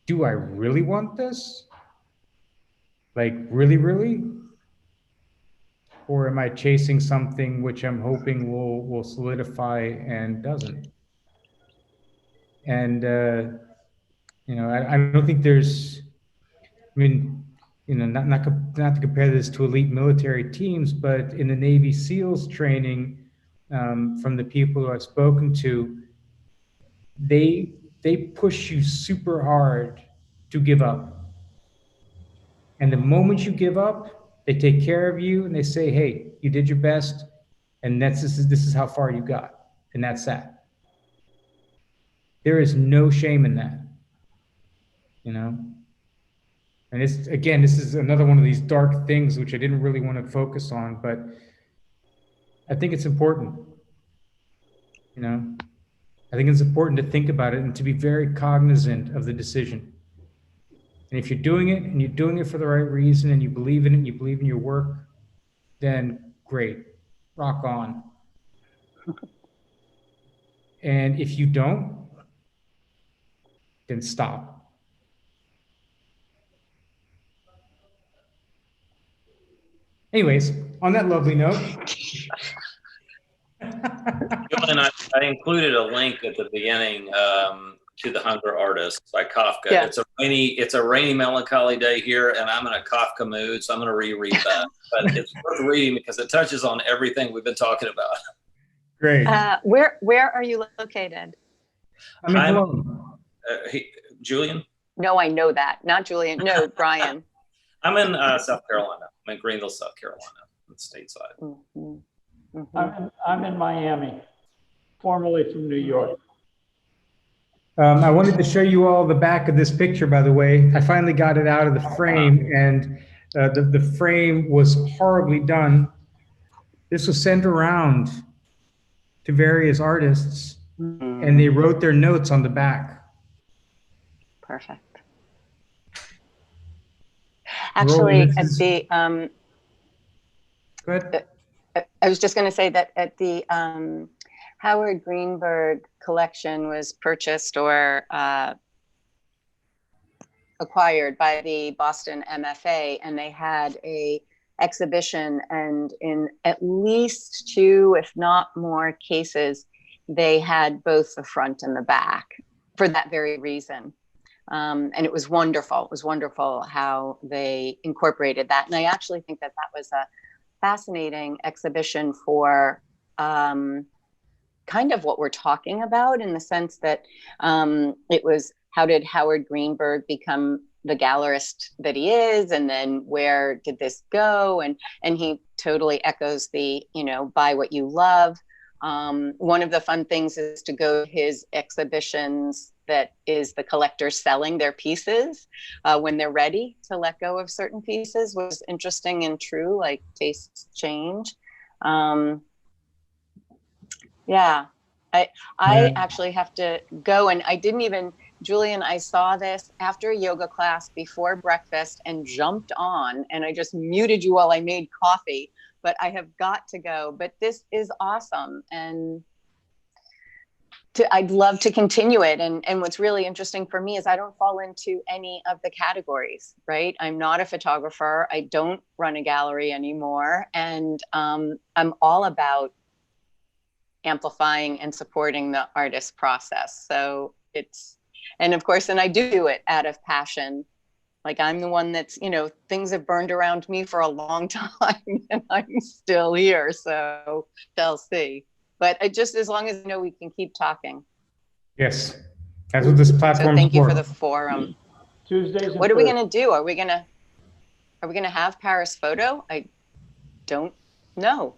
do I really want this? Like, really, really? Or am I chasing something which I'm hoping will solidify and doesn't? And, you know, I don't think there's, I mean, you know, not to compare this to elite military teams, but in the Navy SEALs training, from the people who I've spoken to, they push you super hard to give up. And the moment you give up, they take care of you and they say, hey, you did your best, and this is how far you got. And that's that. There is no shame in that, you know? And it's, again, this is another one of these dark things which I didn't really want to focus on, but I think it's important, you know? I think it's important to think about it and to be very cognizant of the decision. And if you're doing it and you're doing it for the right reason and you believe in it and you believe in your work, then great, rock on. And if you don't, then stop. Anyways, on that lovely note. Julian, I included a link at the beginning to The Hunger Artist by Kafka. Yeah. It's a rainy, melancholy day here, and I'm in a Kafka mood, so I'm going to reread that. But it's worth reading because it touches on everything we've been talking about. Great. Where are you located? I'm in Cologne. Julian? No, I know that. Not Julian. No, Brian. I'm in South Carolina. I'm in Greenville, South Carolina, stateside. Mm-hmm. Mm-hmm. I'm in Miami, formerly from New York. I wanted to show you all the back of this picture, by the way. I finally got it out of the frame, and the frame was horribly done. This was sent around to various artists, and they wrote their notes on the back. Perfect. Actually, at the Go ahead. I was just going to say that at the Howard Greenberg collection was purchased or acquired by the Boston MFA, and they had a exhibition, and in at least 2, if not more cases, they had both the front and the back for that very reason. And it was wonderful. It was wonderful how they incorporated that. And I actually think that that was a fascinating exhibition for kind of what we're talking about, in the sense that it was, how did Howard Greenberg become the gallerist that he is, and then where did this go? And he totally echoes the, you know, buy what you love. One of the fun things is to go to his exhibitions that is the collectors selling their pieces when they're ready to let go of certain pieces, was interesting and true, like tastes change. Yeah, I actually have to go, and I didn't even, Julian, I saw this after a yoga class before breakfast and jumped on, and I just muted you while I made coffee, but I have got to go. But this is awesome, and I'd love to continue it. And what's really interesting for me is I don't fall into any of the categories, right? I'm not a photographer. I don't run a gallery anymore. And I'm all about amplifying and supporting the artist process. So it's, and of course, and I do it out of passion. Like, I'm the one that's, you know, things have burned around me for a long time and I'm still here. So shall see. But it just, as long as I know we can keep talking. Yes, that's what this platform is for. So thank you for the forum. Tuesdays. What are we going to do? Are we going to have Paris photo? I don't know.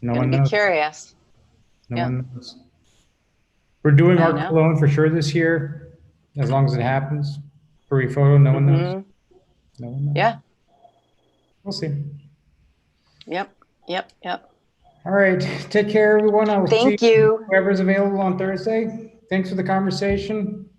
No I'm one going to knows. be curious. No one knows. We're doing I Art know. Cologne for sure this year, as long as it happens. Free photo, no one knows. No one knows. Yeah. We'll see. Yep. All right. Take care, everyone. I will Thank see you. whoever's available on Thursday. Thanks for the conversation.